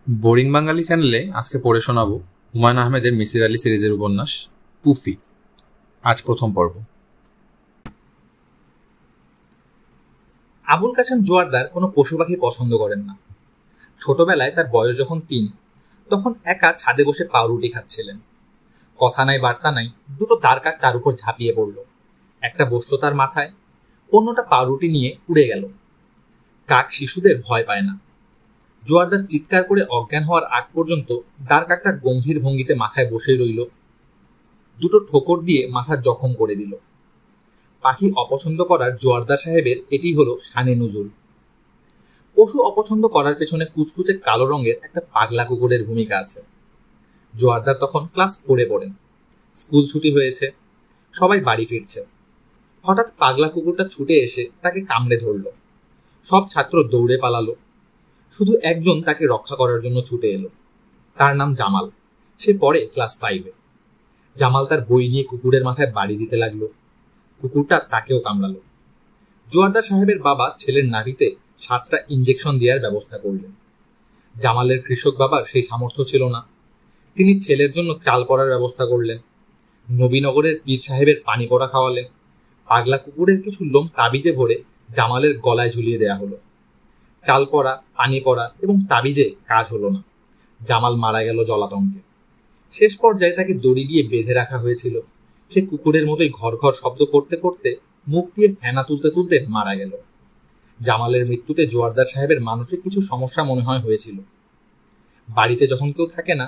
Boring বাঙালি চ্যানেলে আজকে পড়ে শোনাবো হুমায়ুন আহমেদের মিসির আলী সিরিজের উপন্যাস পুফি। আজ প্রথম পর্ব। আবুল কাসেম জোয়ারদার কোনো পশু পাখি পছন্দ করেন না। ছোটবেলায় তার বয়স যখন ৩, তখন একা ছাদে বসে পাউরুটি খাচ্ছিলেন। কথা নাই বার্তা নাই, দুটো তারকাক তার উপর ঝাঁপিয়ে পড়ল। একটা বসলো তার মাথায়, অন্যটা পাউরুটি নিয়ে উড়ে গেল। কাক শিশুদের ভয় পায় না। জোয়ারদার চিৎকার করে অজ্ঞান হওয়ার আগ পর্যন্ত দাঁড়কাকটা গম্ভীর ভঙ্গিতে মাথায় বসে রইল। দুটো ঠোকর দিয়ে মাথা জখম করে দিল। পাখি অপছন্দ করার জোয়ারদার সাহেবের এটি হলো শানে নুজুল। পশু অপছন্দ করার পেছনে কুচকুচে কালো রঙের একটা পাগলা কুকুরের ভূমিকা আছে। জোয়ারদার তখন ক্লাস 4-এ পড়েন। স্কুল ছুটি হয়েছে, সবাই বাড়ি ফিরছে। হঠাৎ পাগলা কুকুরটা ছুটে এসে তাকে কামড়ে ধরল। সব ছাত্র দৌড়ে পালালো। শুধু একজন তাকে রক্ষা করার জন্য ছুটে এলো। তার নাম জামাল। সে পড়ে ক্লাস 5-এ। জামাল তার বই নিয়ে কুকুরের মাথায় বাড়ি দিতে লাগলো। কুকুরটা তাকেও কামড়ালো। জোয়ারদার সাহেবের বাবা ছেলের নাভিতে 7টা ইঞ্জেকশন দেওয়ার ব্যবস্থা করলেন। জামালের কৃষক বাবার সেই সামর্থ্য ছিল না। তিনি ছেলের জন্য চাল করার ব্যবস্থা করলেন। নবীনগরের পীর সাহেবের পানি পড়া খাওয়ালেন। পাগলা কুকুরের কিছু লোম তাবিজে ভরে জামালের গলায় ঝুলিয়ে দেয়া হলো। চাল পড়া, পানি পড়া এবং তাবিজে কাজ হলো না। জামাল মারা গেল জলাতঙ্কে। শেষ পর্যায়ে তাকে দড়ি দিয়ে বেঁধে রাখা হয়েছিল। সে কুকুরের মতোই ঘর ঘর শব্দ করতে করতে মুখ দিয়ে ফেনা তুলতে তুলতে মারা গেল। জামালের মৃত্যুতে জোয়ারদার সাহেবের মানসিক কিছু সমস্যা মনে হয়েছিল। বাড়িতে যখন কেউ থাকে না,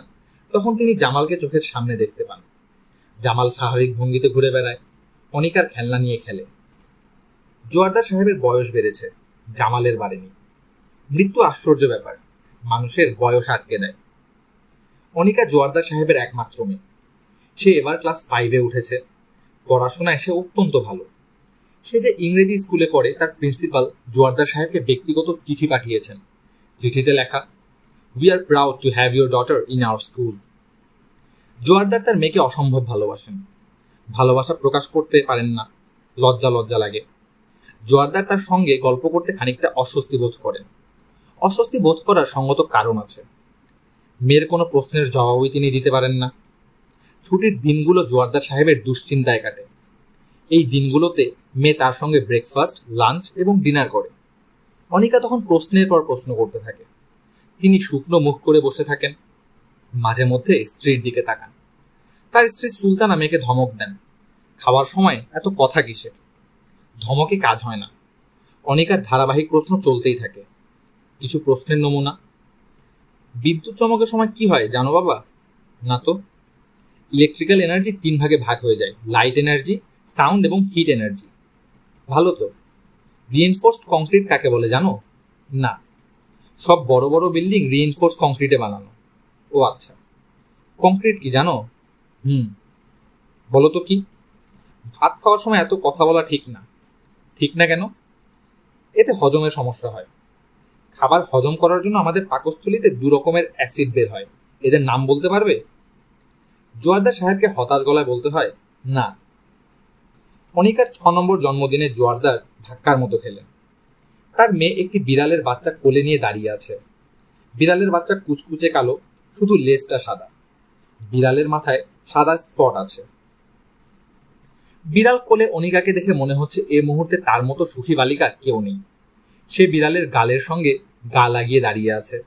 তখন তিনি জামালকে চোখের সামনে দেখতে পান। জামাল স্বাভাবিক ভঙ্গিতে ঘুরে বেড়ায়, অনিকার খেলনা নিয়ে খেলে। জোয়ারদার সাহেবের বয়স বেড়েছে, জামালের বাড়েনি। মৃত্যু আশ্চর্য ব্যাপার, মানুষের বয়স আটকে দেয়। অনিকা জোয়ারদার সাহেবের একমাত্র মেয়ে। সে এবার ক্লাস 5-এ উঠেছে। পড়াশোনায় সে অত্যন্ত ভালো। সে যে ইংরেজি স্কুলে পড়ে তার প্রিন্সিপাল জোয়ারদার সাহেবকে ব্যক্তিগত চিঠি পাঠিয়েছেন। চিঠিতে লেখা, "We are proud to have your daughter in our school." Joardar তার মেয়েকে অসম্ভব ভালোবাসেন। ভালোবাসা প্রকাশ করতে পারেন না, লজ্জা লজ্জা লাগে। জোয়ারদার তার সঙ্গে গল্প করতে খানিকটা অস্বস্তি বোধ করেন। অস্বস্তি বোধ করার সঙ্গত কারণ আছে। মেয়ের কোনো প্রশ্নের জবাবই তিনি দিতে পারেন না। ছুটির দিনগুলো জোয়ারদার সাহেবের দুশ্চিন্তায় কাটে। এই দিনগুলোতে মেয়ে তার সঙ্গে ব্রেকফাস্ট, লাঞ্চ এবং ডিনার করে। অনিকা তখন প্রশ্নের পর প্রশ্ন করতে থাকে। তিনি শুকনো মুখ করে বসে থাকেন। মাঝে মধ্যে স্ত্রীর দিকে তাকান। তার স্ত্রী সুলতানা মেয়েকে ধমক দেন, "খাওয়ার সময় এত কথা কিসের?" ধমকে কাজ হয় না। অনিকার ধারাবাহিক প্রশ্ন চলতেই থাকে। কিছু প্রশ্নের নমুনা, "বিদ্যুৎ চমকের সময় কি হয় জানো বাবা?" "না তো।" "ইলেকট্রিক্যাল এনার্জি 3 ভাগে ভাগ হয়ে যায়, লাইট এনার্জি, সাউন্ড এবং হিট এনার্জি।" "ভালো তো।" "রিইনফোর্সড কংক্রিট কাকে বলে জানো?" "না।" "সব বড় বড় বিল্ডিং রিইনফোর্স কংক্রিটে বানানো।" "ও আচ্ছা।" "কংক্রিট কি জানো?" "বলো তো কি?" "ভাত খাওয়ার সময় এত কথা বলা ঠিক না।" "ঠিক না কেন?" "এতে হজমের সমস্যা হয়। খাবার হজম করার জন্য আমাদের পাকস্থলীতে 2 রকমের অ্যাসিড বের হয়, এদের নাম বলতে পারবে?" জোয়ারদার সাহেবকে হতাশ গলায় বলতে হয়, "না।" অনিকার 6 নম্বর জন্মদিনে জোয়ারদার ধাক্কার মতো খেলেন। তার মেয়ে একটি বিড়ালের বাচ্চা কোলে নিয়ে দাঁড়িয়ে আছে। বিড়ালের বাচ্চা কুচকুচে কালো, শুধু লেজটা সাদা। বিড়ালের মাথায় সাদা স্পট আছে। বিড়াল কোলে অনিকাকে দেখে মনে হচ্ছে এ মুহূর্তে তার মতো সুখী বালিকা কেউ নেই। সে বিড়ালের গালের সঙ্গে গা লাগিয়ে দাঁড়িয়ে আছে।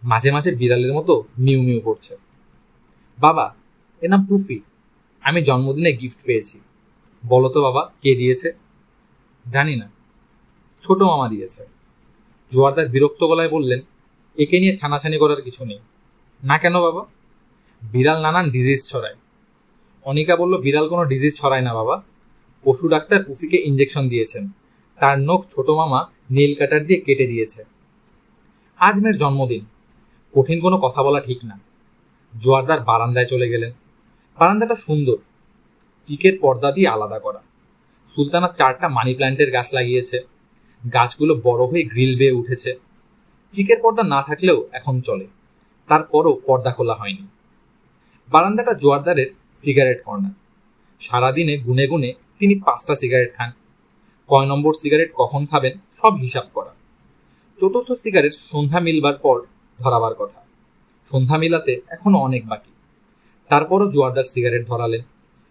মাঝে মাঝে বিড়ালের মতো মিউ মিউ করছে। "বাবা, এর নাম পুফি। আমি জন্মদিনে গিফট পেয়েছি।" "বলো তো বাবা, কে দিয়েছে?" "জানি না, ছোট মামা দিয়েছে।" জোয়ারদার বিরক্ত গলায় বললেন, "একে নিয়ে ছানাছানি করার কিছু নেই।" "না কেন বাবা?" "বিড়াল নানান ডিজিজ ছড়ায়।" অনিকা বলল, "বিড়াল কোনো ডিজিজ ছড়ায় না বাবা। পশু ডাক্তার পুফিকে ইঞ্জেকশন দিয়েছেন। তার নখ ছোট মামা নেইল কাটার দিয়ে কেটে দিয়েছে। আজ মেয়ের জন্মদিন, কঠিন কোনো কথা বলা ঠিক না।" জোয়ারদার বারান্দায় চলে গেলেন। বারান্দাটা সুন্দর, চিকের পর্দা দিয়ে আলাদা করা। সুলতানা 4টা মানি প্ল্যান্টের গাছ লাগিয়েছে। গাছগুলো বড় হয়ে গ্রিল বেয়ে উঠেছে। চিকের পর্দা না থাকলেও এখন চলে, তারপরও পর্দা খোলা হয়নি। বারান্দাটা জোয়ারদারের সিগারেট কর্নার। সারাদিনে গুনে গুনে তিনি 5টা সিগারেট খান। কয় নম্বর সিগারেট কখন খাবেন সব হিসাব করা। 4র্থ সিগারেট সন্ধ্যা মিলবার পর ধরাবার কথা। সন্ধ্যা মিলাতে এখনো অনেক বাকি। তারপরও জোয়ারদার সিগারেট ধরালেন।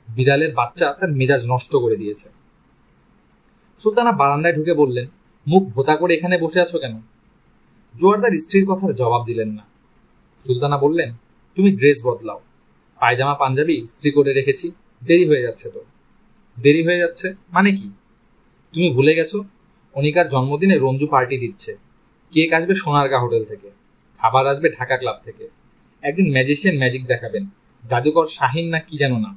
বিড়ালের বাচ্চা তার মেজাজ নষ্ট করে দিয়েছে। সুলতানা বারান্দায় ঢুকে বললেন, মুখ ভোতা করে এখানে বসে আছো কেন? জোয়ারদার স্ত্রীর কথার জবাব দিলেন না। সুলতানা বললেন, তুমি ড্রেস বদলাও। পায়জামা পাঞ্জাবি ইস্ত্রি করে রেখেছি, দেরি হয়ে যাচ্ছে তো। দেরি হয়ে যাচ্ছে মানে কি? তুমি ভুলে গেছো অনিকার জন্মদিনে রঞ্জু পার্টি দিচ্ছে। কেক আসবে সোনারগাঁ হোটেল থেকে, খাবার আসবে ঢাকা ক্লাব থেকে, একদিন ম্যাজিশিয়ান ম্যাজিক দেখাবেন, জাদুকর শাহিন না কি যেন না।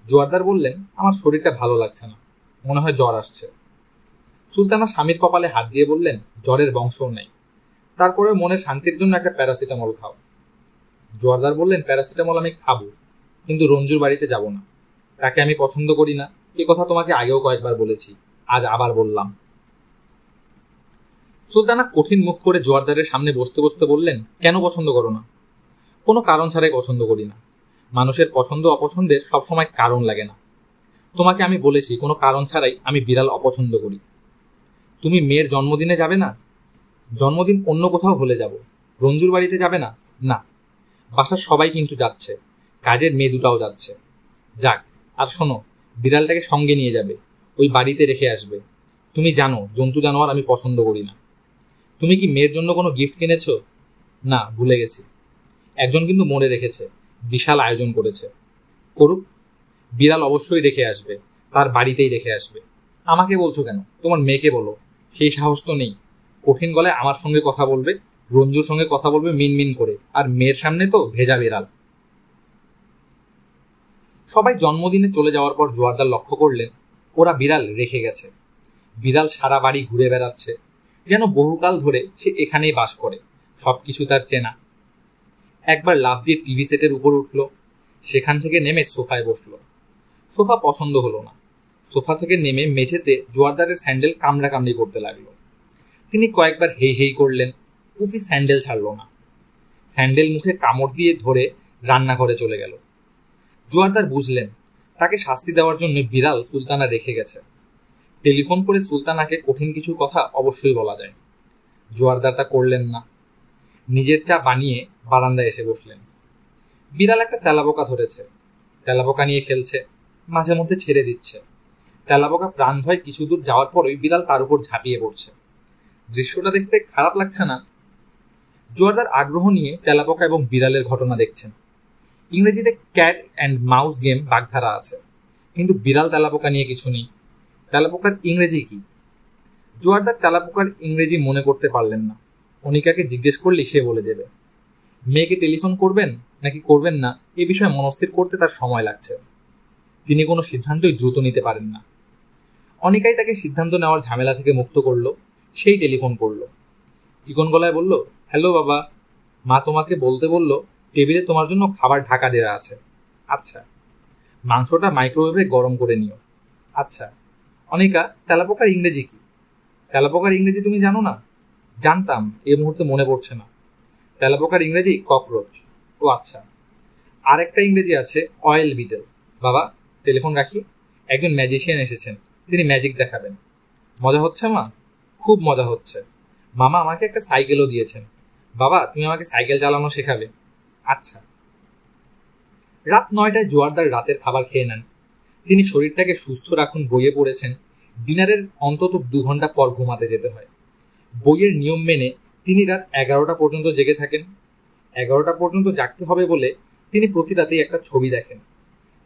জোয়ারদার বললেন, আমার শরীরটা ভালো লাগছে না, মনে হয় জ্বর আসছে। সুলতানা স্বামীর কপালে হাত দিয়ে বললেন, জ্বরের বংশও নেই, তারপরে মনের শান্তির জন্য একটা প্যারাসিটামল খাও। জোয়ারদার বললেন, প্যারাসিটামল আমি খাবো, কিন্তু রঞ্জুর বাড়িতে যাব না। তাকে আমি পছন্দ করি না, এ কথা তোমাকে আগেও কয়েকবার বলেছি, আজ আবার বললাম। সুলতানা কঠিন মুখ করে জোয়ারদারের সামনে বসতে বসতে বললেন, কেন পছন্দ করো না? কোনো কারণ ছাড়াই পছন্দ করি না। মানুষের পছন্দ অপছন্দের সবসময় কারণ লাগে না। তোমাকে আমি বলেছি কোনো কারণ ছাড়াই আমি বিড়াল অপছন্দ করি। তুমি মেয়ের জন্মদিনে যাবে না? জন্মদিন অন্য কোথাও হলে যাব। রঞ্জুর বাড়িতে যাবে না? না। বাসার সবাই কিন্তু যাচ্ছে, কাজের মেয়ে দুটাও যাচ্ছে। যাক, আর শোনো, বিড়ালটাকে সঙ্গে নিয়ে যাবে, ওই বাড়িতে রেখে আসবে। তুমি জানো জন্তু জানোয়ার আমি পছন্দ করি না। তুমি কি মেয়ের জন্য কোনো গিফট কিনেছ? না, ভুলে গেছি। একজন কিন্তু মনে রেখেছে, বিশাল আয়োজন করেছে। করুক, বিড়াল অবশ্যই রেখে আসবে, তার বাড়িতেই রেখে আসবে। আমাকে বলছো কেন? তোমার মেয়েকে বলো, সেই সাহস তো নেই। কঠিন গলায় আমার সঙ্গে কথা বলবে, রঞ্জুর সঙ্গে কথা বলবে মিনমিন করে, আর মেয়ের সামনে তো ভেজা বিড়াল। সবাই জন্মদিনে চলে যাওয়ার পর জোয়ারদার লক্ষ্য করলেন, ওরা বিড়াল রেখে গেছে। বিড়াল সারা বাড়ি ঘুরে বেড়াচ্ছে, যেন বহুকাল ধরে সে এখানেই বাস করে, সবকিছু তার চেনা। একবার লাফ দিয়ে টিভি সেটের উপর উঠল, সেখান থেকে নেমে সোফায় বসলো। সোফা পছন্দ হলো না। সোফা থেকে নেমে মেঝেতে জোয়ারদারের স্যান্ডেল কামড়াকামড়ি করতে লাগলো। তিনি কয়েকবার হেই হেই করলেন, পুফি স্যান্ডেল ছাড়ল না। স্যান্ডেল মুখে কামড় দিয়ে ধরে রান্নাঘরে চলে গেল। জোয়ারদার বুঝলেন, তাকে শাস্তি দেওয়ার জন্য বিড়াল সুলতানা রেখে গেছে। টেলিফোন করে সুলতানাকে কঠিন কিছু কথা অবশ্যই বলা যায়। জোয়ারদার তা করলেন না। নিজের চা বানিয়ে বারান্দায় এসে বসলেন। বিড়াল একটা তেলাপোকা ধরেছে, তেলাপোকা নিয়ে খেলছে, মাঝে মধ্যে ছেড়ে দিচ্ছে। তেলাপোকা প্রাণ ভয় কিছু দূর যাওয়ার পরই বিড়াল তার উপর ঝাঁপিয়ে পড়ছে। দৃশ্যটা দেখতে খারাপ লাগছে না? জোয়ারদার আগ্রহ নিয়ে তেলাপোকা এবং বিড়ালের ঘটনা দেখছেন। ইংরেজিতে ক্যাট অ্যান্ড মাউস গেম বাগধারা আছে, কিন্তু বিড়াল তেলাপোকা নিয়ে কিছু নেই। তেলাপোকার ইংরেজি কি? জোয়ারদার তেলাপোকার ইংরেজি মনে করতে পারলেন না। অনিকাকে জিজ্ঞেস করলে সে বলে দেবে। মেয়েকে টেলিফোন করবেন নাকি করবেন না এ বিষয়ে মনস্থির করতে তার সময় লাগছে। তিনি কোনো সিদ্ধান্তই দ্রুত নিতে পারেন না। অনিকাই তাকে সিদ্ধান্ত নেওয়ার ঝামেলা থেকে মুক্ত করলো। সেই টেলিফোন করলো, চিকন গলায় বলল, হ্যালো বাবা, মা তোমাকে বলতে বলল টেবিলে তোমার জন্য খাবার ঢাকা দেওয়া আছে। আচ্ছা। মাংসটা মাইক্রোওয়েভে গরম করে নিও। আচ্ছা। অনিকা, তেলাপোকার ইংরেজি কি? তেলাপোকার ইংরেজি তুমি জানো না? জানতাম, এই মুহূর্তে মনে পড়ছে না। তেলাপোকার ইংরেজি ককরোচ। ও আচ্ছা। আর একটা ইংরেজি আছে অয়েল বিটেল। বাবা, টেলিফোন রাখি, একজন ম্যাজিশিয়ান এসেছেন, তিনি ম্যাজিক দেখাবেন। মজা হচ্ছে মা? খুব মজা হচ্ছে। মামা আমাকে একটা সাইকেলও দিয়েছেন। বাবা, তুমি আমাকে সাইকেল চালানো শেখাবে। আচ্ছা। রাত 9টায় জোয়ারদার রাতের খাবার খেয়ে নেন। তিনি শরীরটাকে সুস্থ রাখুন বইয়ে পড়েছেন। ডিনারের অন্তত 2 ঘন্টা পর ঘুমাতে যেতে হয়। বইয়ের নিয়ম মেনে তিনি রাত 11টা পর্যন্ত জেগে থাকেন। 11টা পর্যন্ত জাগতে হবে বলে তিনি প্রতি রাতেই একটা ছবি দেখেন।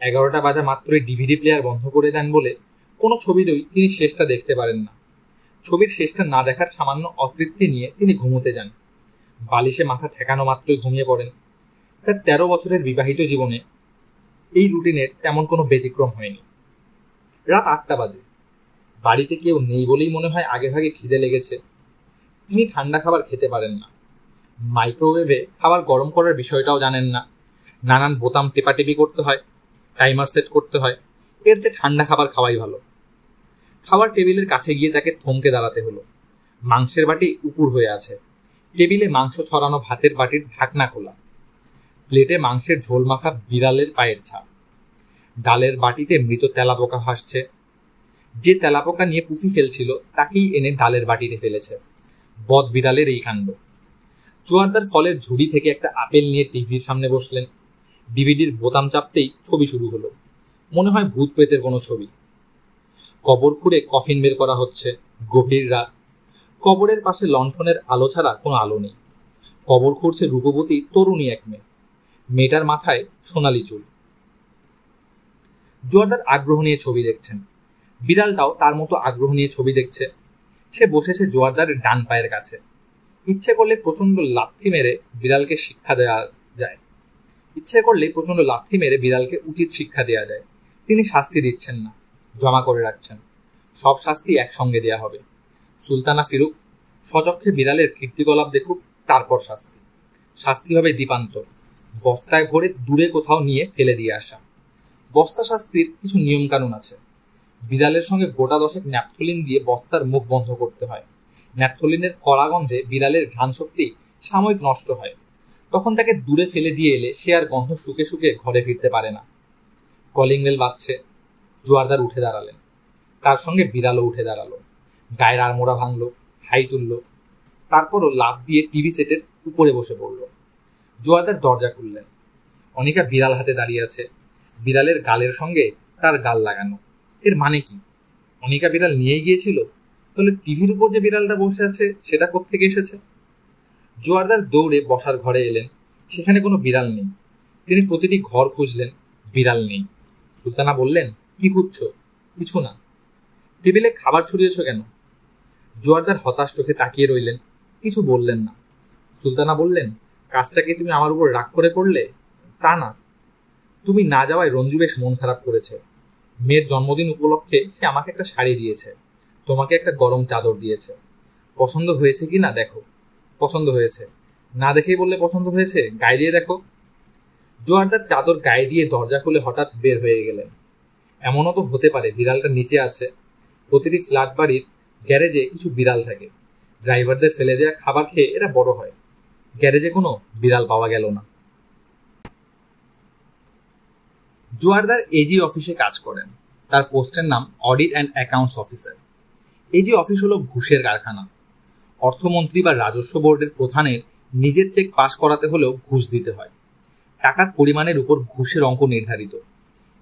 11টা বাজা মাত্রই ডিভিডি প্লেয়ার বন্ধ করে দেন বলে কোনো ছবিরই তিনি শেষটা দেখতে পারেন না। ছবির শেষটা না দেখার সামান্য অতৃপ্তি নিয়ে তিনি ঘুমোতে যান। বালিশে মাথা ঠেকানো মাত্রই ঘুমিয়ে পড়েন। তার 13 বছরের বিবাহিত জীবনে এই রুটিনের তেমন কোনো ব্যতিক্রম হয়নি। রাত 8টা বাজে। বাড়িতে কেউ নেই বলেই মনে হয় আগেভাগে খিদে লেগেছে। তিনি ঠান্ডা খাবার খেতে পারেন না। মাইক্রোওয়েভে খাবার গরম করার বিষয়টাও জানেন না। নানান বোতাম টেপাটেপি করতে হয়, টাইমার সেট করতে হয়। এর চেয়ে ঠান্ডা খাবার খাওয়াই ভালো। খাবার টেবিলের কাছে গিয়ে তাকে থমকে দাঁড়াতে হলো। মাংসের বাটি উপুর হয়ে আছে। টেবিলে মাংস ছড়ানো ভাতের বাটির ঢাকনা খোলা। প্লেটে মাংসের ঝোল মাখা বিড়ালের পায়ের ছাপ। ডালের বাটিতে মৃত তেলাপোকা ভাসছে। যে তেলাপোকা নিয়ে পুফি খেলছিল তাকেই এনে ডালের বাটিতে ফেলেছে। বদ বিড়ালের এই কাণ্ড। জোয়ারদার ফলের ঝুড়ি থেকে একটা আপেল নিয়ে টিভির সামনে বসলেন। ডিভিডির বোতাম চাপতেই ছবি শুরু হলো। মনে হয় ভূত প্রেতের কোনো ছবি। কবর খুঁড়ে কফিন বের করা হচ্ছে। গভীর রাত। কবরের পাশে লণ্ঠনের আলো ছাড়া কোনো আলো নেই। কবর খুঁড়ছে রূপবতী তরুণী এক মেয়ে। মেয়েটার মাথায় সোনালি চুল। জোয়ারদার আগ্রহ নিয়ে ছবি দেখছেন। বিড়ালটাও তার মতো আগ্রহ নিয়ে ছবি দেখছে। সে বসেছে জোয়ারদারের ডান পায়ের কাছে। ইচ্ছে করলে প্রচন্ড লাথি মেরে বিড়ালকে শিক্ষা দেওয়া যায়। ইচ্ছে করলে প্রচন্ড লাথি মেরে বিড়ালকে উচিত শিক্ষা দেওয়া যায়। তিনি শাস্তি দিচ্ছেন না, জমা করে রাখছেন। সব শাস্তি একসঙ্গে দেয়া হবে। সুলতানা ফিরুক, সচক্ষে বিড়ালের কীর্তিকলাপ দেখুক, তারপর শাস্তি। শাস্তি হবে দ্বীপান্তর, বস্তায় ভরে দূরে কোথাও নিয়ে ফেলে দিয়ে আসা। বস্তা শাস্তির কিছু নিয়মকানুন আছে। বিড়ালের সঙ্গে গোটা 10 ন্যাপথলিন দিয়ে বস্তার মুখ বন্ধ করতে হয়। ন্যাপথলিনের কড়া গন্ধে বিড়ালের ঘ্রাণ শক্তি সাময়িক নষ্ট হয়। তখন তাকে দূরে ফেলে দিয়ে এলে সে আর গন্ধ শুকে শুকে ঘরে ফিরতে পারে না। কলিং বেল বাজছে। জোয়ারদার উঠে দাঁড়ালেন। তার সঙ্গে বিড়ালও উঠে দাঁড়ালো। গায়ের আড়মোড়া ভাঙল, হাই তুলল। তারপরও লাফ দিয়ে টিভি সেটের উপরে বসে পড়ল। জোয়ারদার দরজা খুললেন। অনিকা বিড়াল হাতে দাঁড়িয়ে আছে। বিড়ালের গালের সঙ্গে তার গাল লাগানো। এর মানে কি? অনিকা বিড়াল নিয়ে গিয়েছিল? তাহলে টিভির উপর যে বিড়ালটা বসে আছে সেটা কোত্থেকে এসেছে? জোয়ারদার দৌড়ে বসার ঘরে এলেন। সেখানে কোনো বিড়াল নেই। তিনি প্রতিটি ঘর খুঁজলেন, বিড়াল নেই। সুলতানা বললেন, কি খুঁজছো? কিছু না। টেবিলে খাবার ছড়িয়েছ কেন? জোয়ারদার হতাশ চোখে তাকিয়ে রইলেন, কিছু বললেন না। সুলতানা বললেন, কাজটাকে তুমি আমার উপর রাগ করে করলে? তা না, তুমি না যাওয়ায় রঞ্জু বেশ মন খারাপ করেছে। মেয়ের জন্মদিন উপলক্ষে সে আমাকে একটা শাড়ি দিয়েছে, তোমাকে একটা গরম চাদর দিয়েছে। পছন্দ হয়েছে কি না দেখো। পছন্দ হয়েছে। না দেখেই বললে পছন্দ হয়েছে, গায়ে দিয়ে দেখো। জোয়ারদার চাদর গায়ে দিয়ে দরজা খুলে হঠাৎ বের হয়ে গেলেন। এমনও তো হতে পারে বিড়ালটা নিচে আছে। প্রতিটি ফ্ল্যাট বাড়ির গ্যারেজে কিছু বিড়াল থাকে। ড্রাইভারদের ফেলে দেওয়া খাবার খেয়ে এরা বড় হয়। গ্যারেজে কোনো বিড়াল পাওয়া গেল না। জোয়ারদার এজি অফিসে কাজ করেন। তার পোস্টের নাম audit and accounts officer. AG office হলো ঘুষের কারখানা। অর্থমন্ত্রী বা রাজস্ব বোর্ডের প্রধানের নিজের চেক পাস করাতে হলেও ঘুষ দিতে হয়। টাকার পরিমাণের উপর ঘুষের অঙ্ক নির্ধারিত।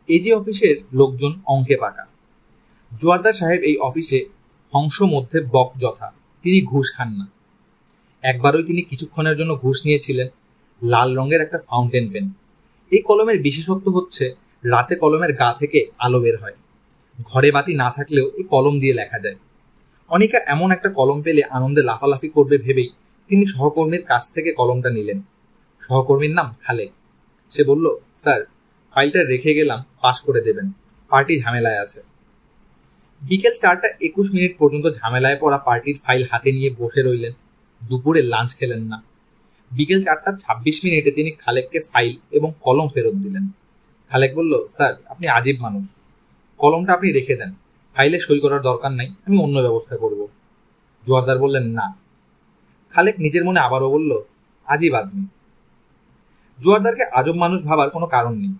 এজি অফিসের লোকজন অঙ্কে পাকা। জোয়ারদার সাহেব এই অফিসে হংস মধ্যে বক যথা। তিনি ঘুষ খান না। একবারই তিনি কিছুক্ষণের জন্য ঘুষ নিয়েছিলেন। লাল রঙের একটা ফাউন্টেন পেন। এই কলমের বিশেষত্ব হচ্ছে রাতে কলমের গা থেকে আলো বের হয়। ঘরে বাতি না থাকলেও এই কলম দিয়ে লেখা যায়। অনিকা এমন একটা কলম পেলে আনন্দে লাফালাফি করবে ভেবেই তিনি সহকর্মীর কাছ থেকে কলমটা নিলেন। সহকর্মীর নাম খালেক। সে বলল, স্যার, ফাইলটা রেখে গেলাম, পাস করে দেবেন, পার্টি ঝামেলায় আছে। বিকেল 4:21 পর্যন্ত ঝামেলায় পড়া পার্টির ফাইল হাতে নিয়ে বসে রইলেন। দুপুরে লাঞ্চ খেলেন না। বিকেল 4:26 তিনি খালেককে ফাইল এবং কলম ফেরত দিলেন। খালেক বলল, স্যার, আপনি আজীব মানুষ। কলমটা আপনি রেখে দেন, ফাইলে সই করার দরকার নাই, আমি অন্য ব্যবস্থা করব। জোয়ারদার বললেন, না। খালেক নিজের মনে আবারও বলল, আজীব আদমি। জোয়ারদারকে আজব মানুষ ভাবার কোনো কারণ নেই।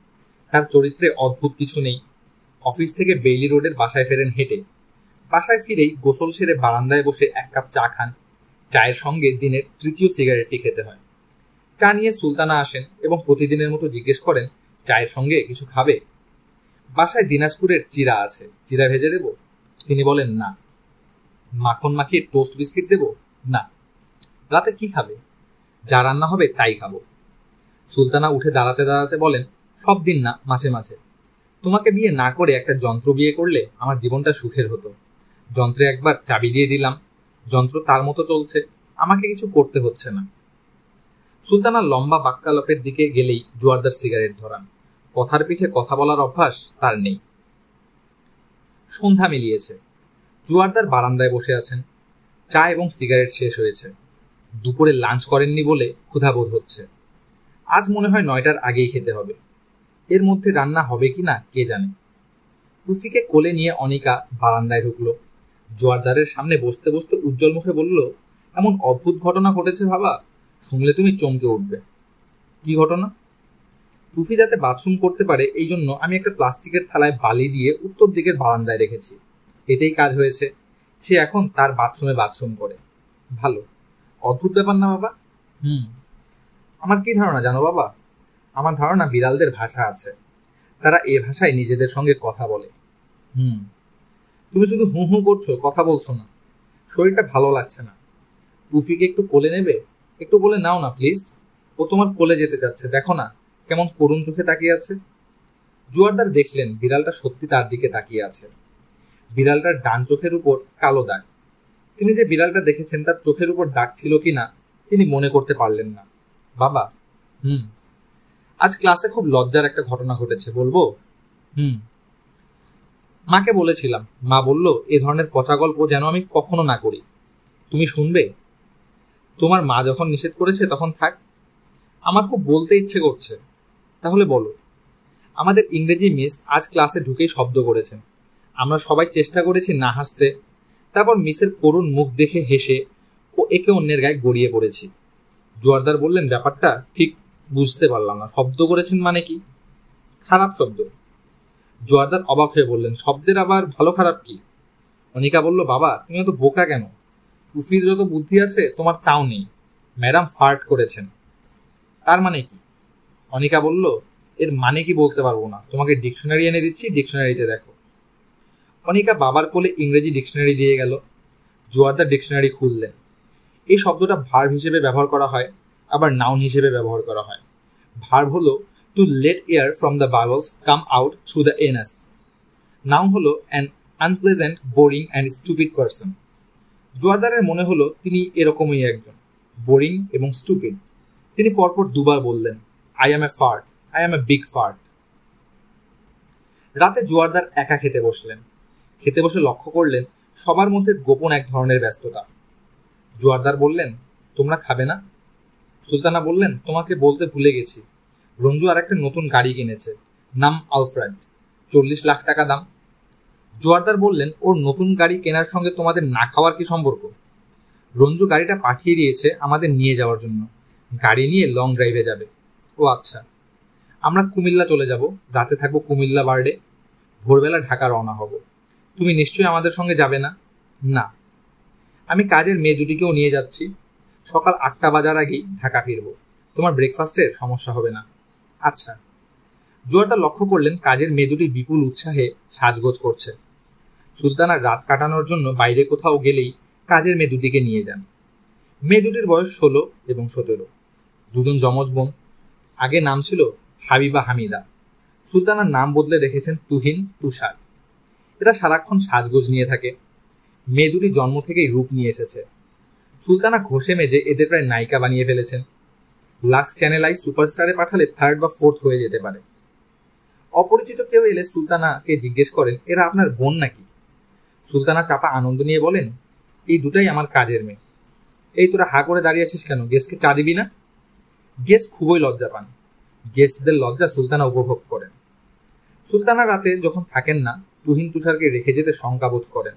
তার চরিত্রে অদ্ভুত কিছু নেই। অফিস থেকে বেইলি রোডের বাসায় ফেরেন হেঁটে। বাসায় ফিরেই গোসল সেরে বারান্দায় বসে 1 কাপ চা খান। চায়ের সঙ্গে দিনের 3য় সিগারেটটি খেতে হয়। চা নিয়ে সুলতানা আসেন এবং প্রতিদিনের মতো জিজ্ঞেস করেন, চায়ের সঙ্গে কিছু খাবে? বাসায় দিনাজপুরের চিরা আছে, চিরা ভেজে দেব? তিনি বলেন, না। মাখন মাখিয়ে টোস্ট বিস্কিট দেব? না। রাতে কি খাবে? যা রান্না হবে তাই খাবো। সুলতানা উঠে দাঁড়াতে দাঁড়াতে বলেন, সব দিন না, মাঝে মাঝে। তোমাকে বিয়ে না করে একটা যন্ত্র বিয়ে করলে আমার জীবনটা সুখের হতো। যন্ত্রে একবার চাবি দিয়ে দিলাম, যন্ত্র তার মতো চলছে, আমাকে কিছু করতে হচ্ছে না। সুলতানা লম্বা বাক্যালাপের দিকে গেলেই জোয়ারদার সিগারেট ধরান। কথার পিঠে কথা বলার অভ্যাস তার নেই। সন্ধ্যা মিলিয়েছে। জোয়ারদার বারান্দায় বসে আছেন। চা এবং সিগারেট শেষ হয়েছে। দুপুরে লাঞ্চ করেননি বলে ক্ষুধাবোধ হচ্ছে। আজ মনে হয় 9টার আগেই খেতে হবে। এর মধ্যে রান্না হবে কি না কে জানে। পুফিকে কোলে নিয়ে অনিকা বারান্দায় ঢুকলো। জোয়ারদারের সামনে বসতে বসতে উজ্জ্বল মুখে বলল, এমন অদ্ভুত ঘটনা ঘটেছে বাবা, শুনলে তুমি চমকে উঠবে। কি ঘটনা? পুফি যাতে বাথরুম করতে পারে এই জন্য আমি একটা প্লাস্টিকের থালায় বালি দিয়ে উত্তর দিকের বারান্দায় রেখেছি। এতেই কাজ হয়েছে। সে এখন তার বাথরুমে বাথরুম করে। ভালো। অদ্ভুত ব্যাপার না বাবা? আমার কি ধারণা জানো বাবা? আমার ধারণা বিড়ালদের ভাষা আছে, তারা এ ভাষায় নিজেদের সঙ্গে কথা বলে। তুমি শুধু হু হু করছো, কথা বলছো না। শরীরটা ভালো লাগছে না। পুফিকে একটু কোলে নেবে? একটু কোলে নাও না প্লিজ। ও তোমার কোলে যেতে চাচ্ছে, দেখো না কেমন করুণ চোখে তাকিয়ে আছে। জোয়ারদার দেখলেন বিড়ালটা সত্যি তার দিকে তাকিয়ে আছে। বিড়ালটার ডান চোখের উপর কালো দাগ। তিনি যে বিড়ালটা দেখেছেন তার চোখের উপর দাগ ছিল কিনা তিনি মনে করতে পারলেন না। বাবা, আজ ক্লাসে খুব লজ্জার একটা ঘটনা ঘটেছে, বলবো? মাকে বলেছিলাম, মা বলল এ ধরনের পচা গল্প যেন আমি কখনো না করি। তুমি শুনবে? তোমার মা যখন নিষেধ করেছে তখন থাক। আমার খুব বলতে ইচ্ছে করছে। তাহলে বলো। আমাদের ইংরেজি মিস আজ ক্লাসে ঢুকেই শব্দ করেছেন। আমরা সবাই চেষ্টা করেছি না হাসতে। তারপর মিসের করুণ মুখ দেখে হেসে ও একে অন্যের গায়ে গড়িয়ে পড়েছি। জোয়ারদার বললেন, ব্যাপারটা ঠিক বুঝতে পারলাম না। শব্দ করেছেন মানে কি? খারাপ শব্দ। জোয়ারদার অবাক হয়ে বললেন, শব্দের আবার ভালো খারাপ কি? অনিকা বলল, বাবা তুমি এত বোকা কেন? পুফির যত বুদ্ধি আছে তোমার তাও নেই। ম্যাডাম ফার্ট করেছেন। তার মানে কি? অনিকা বলল, এর মানে কি বলতে পারবো না, তোমাকে ডিকশনারি এনে দিচ্ছি, ডিকশনারিতে দেখো। অনিকা বাবার কোলে ইংরেজি ডিকশনারি দিয়ে গেল। জোয়ারদার ডিকশনারি খুললেন। এই শব্দটা ভার্ব হিসেবে ব্যবহার করা হয়, আবার নাউন হিসেবে ব্যবহার করা হয়। ভার্ব হলো to let air from the bubbles come out through the anus. Noun হলো an unpleasant, boring and stupid person. জোয়ারদারের মনে হলো তিনি এরকমই একজন, বোরিং এবং স্টুপিড। তিনি পরপর দুবার বললেন, I am a fart, I am a big fart. রাতে জোয়ারদার একা খেতে বসলেন। খেতে বসে লক্ষ্য করলেন সবার মধ্যে গোপন এক ধরনের ব্যস্ততা। জোয়ারদার বললেন, তোমরা খাবে না? সুলতানা বললেন, তোমাকে বলতে ভুলে গেছি, রঞ্জু আর একটা নতুন গাড়ি কিনেছে, নাম আলফ্রেড, 40 লাখ টাকা দাম। জোয়ারদার বললেন, ওর নতুন গাড়ি কেনার সঙ্গে তোমাদের না খাওয়ার কি সম্পর্ক? রঞ্জু গাড়িটা পাঠিয়ে দিয়েছে আমাদের নিয়ে যাওয়ার জন্য, গাড়ি নিয়ে লং ড্রাইভে যাবে। ও আচ্ছা। আমরা কুমিল্লা চলে যাব, রাতে থাকবো কুমিল্লা বার্ডে, ভোরবেলা ঢাকা রওনা হব। তুমি নিশ্চয়ই আমাদের সঙ্গে যাবে না? না। আমি কাজের মেয়ে দুটিকেও নিয়ে যাচ্ছি, সকাল 8টা বাজার আগেই ঢাকা ফিরব। তোমার ব্রেকফাস্টের সমস্যা হবে না। আচ্ছা। জোয়ারদার লক্ষ্য করলেন কাজের মেয়ে দুটি বিপুল উৎসাহে সাজগোজ করছে। সুলতানার রাত কাটানোর জন্য বাইরে কোথাও গেলেই কাজের মেয়ে দুটিকে নিয়ে যান। মেয়ে দুটির বয়স 16 এবং 17, দুজন যমজ বোন। আগে নাম ছিল হাবিবা হামিদা, সুলতানার নাম বদলে রেখেছেন তুহিন, তুষার। এরা সারাক্ষণ সাজগোজ নিয়ে থাকে। মেয়ে দুটি জন্ম থেকেই রূপ নিয়ে এসেছে। সুলতানা ঘষে মেজে এদের প্রায় নায়িকা বানিয়ে ফেলেছেন। লাক্স চ্যানেল আই সুপারস্টারে পাঠালে 3rd বা 4th হয়ে যেতে পারে। অপরিচিত কেউ এলে সুলতানাকে জিজ্ঞেস করেন, এরা আপনার বোন নাকি? সুলতানা চাপা আনন্দ নিয়ে বলেন, এই দুটাই আমার কাজের মেয়ে। এই তোরা হা করে দাঁড়িয়ে আছিস কেন? গেস্টকে চা দিবি না? গেস্ট খুবই লজ্জা পান। গেস্টদের লজ্জা সুলতানা উপভোগ করেন। সুলতানা রাতে যখন থাকেন না, তুহিন তুষারকে রেখে যেতে শঙ্কাবোধ করেন।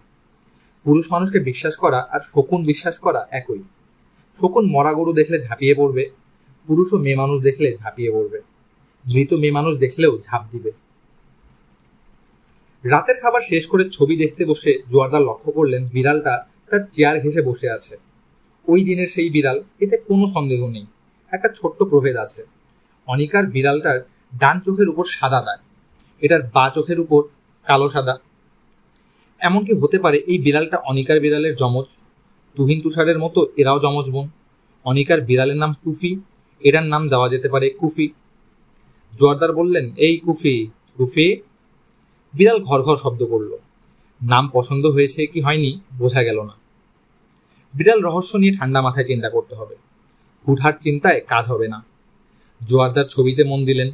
পুরুষ মানুষকে বিশ্বাস করা আর শকুন বিশ্বাস করা একই। শকুন মরা গরু দেখলে ঝাঁপিয়ে পড়বে, পুরুষও মেয়ে মানুষ দেখলে ঝাঁপিয়ে পড়বে, মৃত মেয়ে মানুষ দেখলেও ঝাঁপ দিবে। রাতের খাবার শেষ করে ছবি দেখতে বসে জোয়ারদার লক্ষ্য করলেন বিড়ালটা তার চেয়ার ঘেঁষে বসে আছে। ওই দিনের সেই বিড়াল, এতে কোনো সন্দেহ নেই। একটা ছোট্ট প্রভেদ আছে। অনিকার বিড়ালটার ডান চোখের উপর সাদা দাগ, এটার বা চোখের উপর কালো সাদা। এমনকি হতে পারে এই বিড়ালটা অনিকার বিড়ালের যমজ। তুহিন তুষারের মতো এরাও যমজ বোন। অনিকার বিড়ালের নাম কুফি, এটার নাম দেওয়া যেতে পারে কুফি। জোয়ারদার বললেন, এই কুফি, কুফি। বিড়াল ঘর ঘর শব্দ করল। নাম পছন্দ হয়েছে কি হয়নি বোঝা গেল না। বিড়াল রহস্য নিয়ে ঠান্ডা মাথায় চিন্তা করতে হবে, হুটহাট চিন্তায় কাজ হবে না। জোয়ারদার ছবিতে মন দিলেন।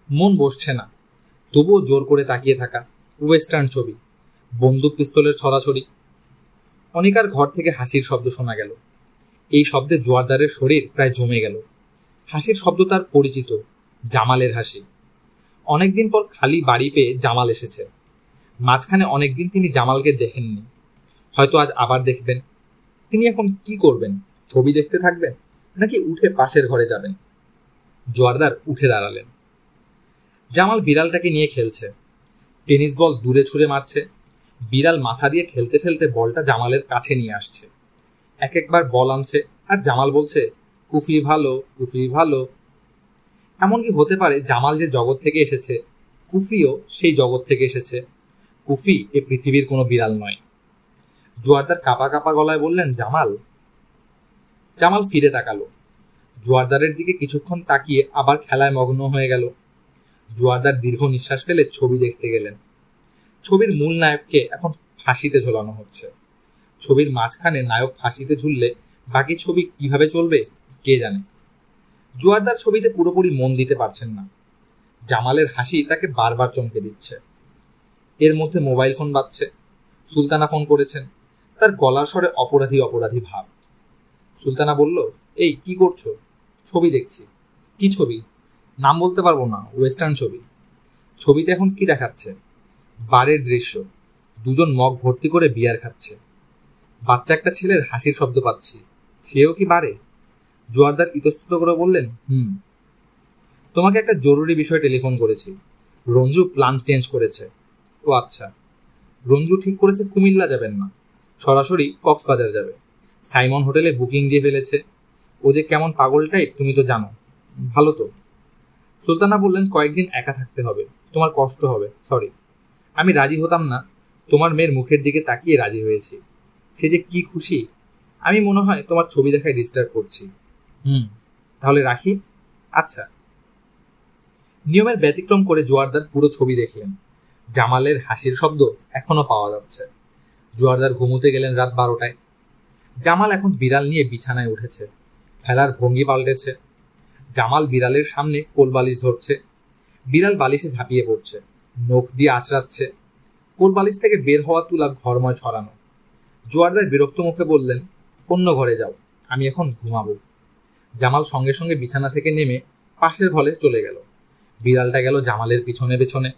মন বসছে না, তবুও জোর করে তাকিয়ে থাকা। ওয়েস্টার্ন ছবি, বন্দুক পিস্তলের ছড়াছড়ি। অনিকার ঘর থেকে হাসির শব্দ শোনা গেল। এই শব্দে জোয়ারদারের শরীর প্রায় জমে গেল। হাসির শব্দ তার পরিচিত, জামালের হাসি। অনেকদিন পর খালি বাড়ি পেয়ে জামাল এসেছে। মাঝখানে অনেকদিন তিনি জামালকে দেখেননি, হয়তো আজ আবার দেখবেন। তিনি এখন কি করবেন? ছবি দেখতে থাকবেন নাকি উঠে পাশের ঘরে যাবেন? জোয়ারদার উঠে দাঁড়ালেন। জামাল বিড়ালটাকে নিয়ে খেলছে। টেনিস বল দূরে ছুঁড়ে মারছে। বিড়াল মাথা দিয়ে ঠেলতে ঠেলতে বলটা জামালের কাছে নিয়ে আসছে। এক একবার বল আনছে আর জামাল বলছে, কুফি ভালো, কুফি ভালো। এমনকি হতে পারে জামাল যে জগৎ থেকে এসেছে, কুফিও সেই জগৎ থেকে এসেছে। কুফি এ পৃথিবীর কোনো বিড়াল নয়। জোয়ারদার কাপা কাপা গলায় বললেন, জামাল। জামাল ফিরে তাকালো। জোয়ারদারের দিকে কিছুক্ষণ তাকিয়ে আবার খেলায় মগ্ন হয়ে গেল। জোয়ারদার দীর্ঘ নিঃশ্বাস ফেলে ছবি দেখতে গেলেন। ছবির মূল নায়ককে এখন ফাঁসিতে ঝোলানো হচ্ছে। ছবির মাঝখানে নায়ক ফাঁসিতে ঝুললে বাকি ছবি কিভাবে চলবে কে জানে। জোয়ারদার ছবিতে পুরোপুরি মন দিতে পারছেন না। জামালের হাসি তাকে বারবার চমকে দিচ্ছে। এর মধ্যে মোবাইল ফোন বাজছে। সুলতানা ফোন করেছেন। তার গলার স্বরে অপরাধী অপরাধী ভাব। সুলতানা বলল, এই কি করছো? ছবি দেখছি। কি ছবি? নাম বলতে পারবো না, ওয়েস্টার্ন ছবি। ছবিতে এখন কি দেখাচ্ছে? বারের দৃশ্য। দুজন মগ ভর্তি করে বিয়ার খাচ্ছে। বাচ্চা একটা ছেলের হাসির শব্দ পাচ্ছি। সেও কি বারে? জোয়ারদার ইতস্তত করে বললেন, তোমাকে একটা জরুরি বিষয়ে টেলিফোন করেছি। রঞ্জু প্ল্যান চেঞ্জ করেছে। ও আচ্ছা। রঞ্জু ঠিক করেছে কুমিল্লা যাবেন না, সরাসরি কক্সবাজার যাবে। সাইমন হোটেলে বুকিং দিয়ে ফেলেছে। ও যে কেমন পাগল টাইপ তুমি তো জানো। ভালো তো। সুলতানা বললেন, কয়েকদিন একা থাকতে হবে, তোমার কষ্ট হবে। সরি, আমি রাজি হতাম না। তোমার মেয়ের মুখের দিকে তাকিয়ে রাজি হয়েছি। সে যে কি খুশি। আমি মনে হয় তোমার ছবি দেখায় ডিস্টার্ব করছি। তাহলে রাখি। আচ্ছা। নিয়মের ব্যতিক্রম করে জোয়ারদার পুরো ছবি দেখলেন। জামালের হাসির শব্দ এখনো পাওয়া যাচ্ছে। জোয়ারদার ঘুমোতে গেলেন রাত 12টায়। জামাল এখন বিড়াল নিয়ে বিছানায় উঠেছে। খেলার ভঙ্গি পাল্টেছে। জামাল বিড়ালের সামনে কোল বালিশ ধরছে। বিড়াল বালিশে ঝাঁপিয়ে পড়ছে, নখ দিয়ে আঁচড়াচ্ছে। কোল বালিশ থেকে বের হওয়া তুলা ঘরময় ছড়ানো। জোয়ারদার বিরক্ত মুখে বললেন, অন্য ঘরে যাও, আমি এখন ঘুমাবো। জামাল সঙ্গে সঙ্গে বিছানা থেকে নেমে পাশের ঘরে চলে গেল। বিড়ালটা গেল জামালের পিছনে পেছনে।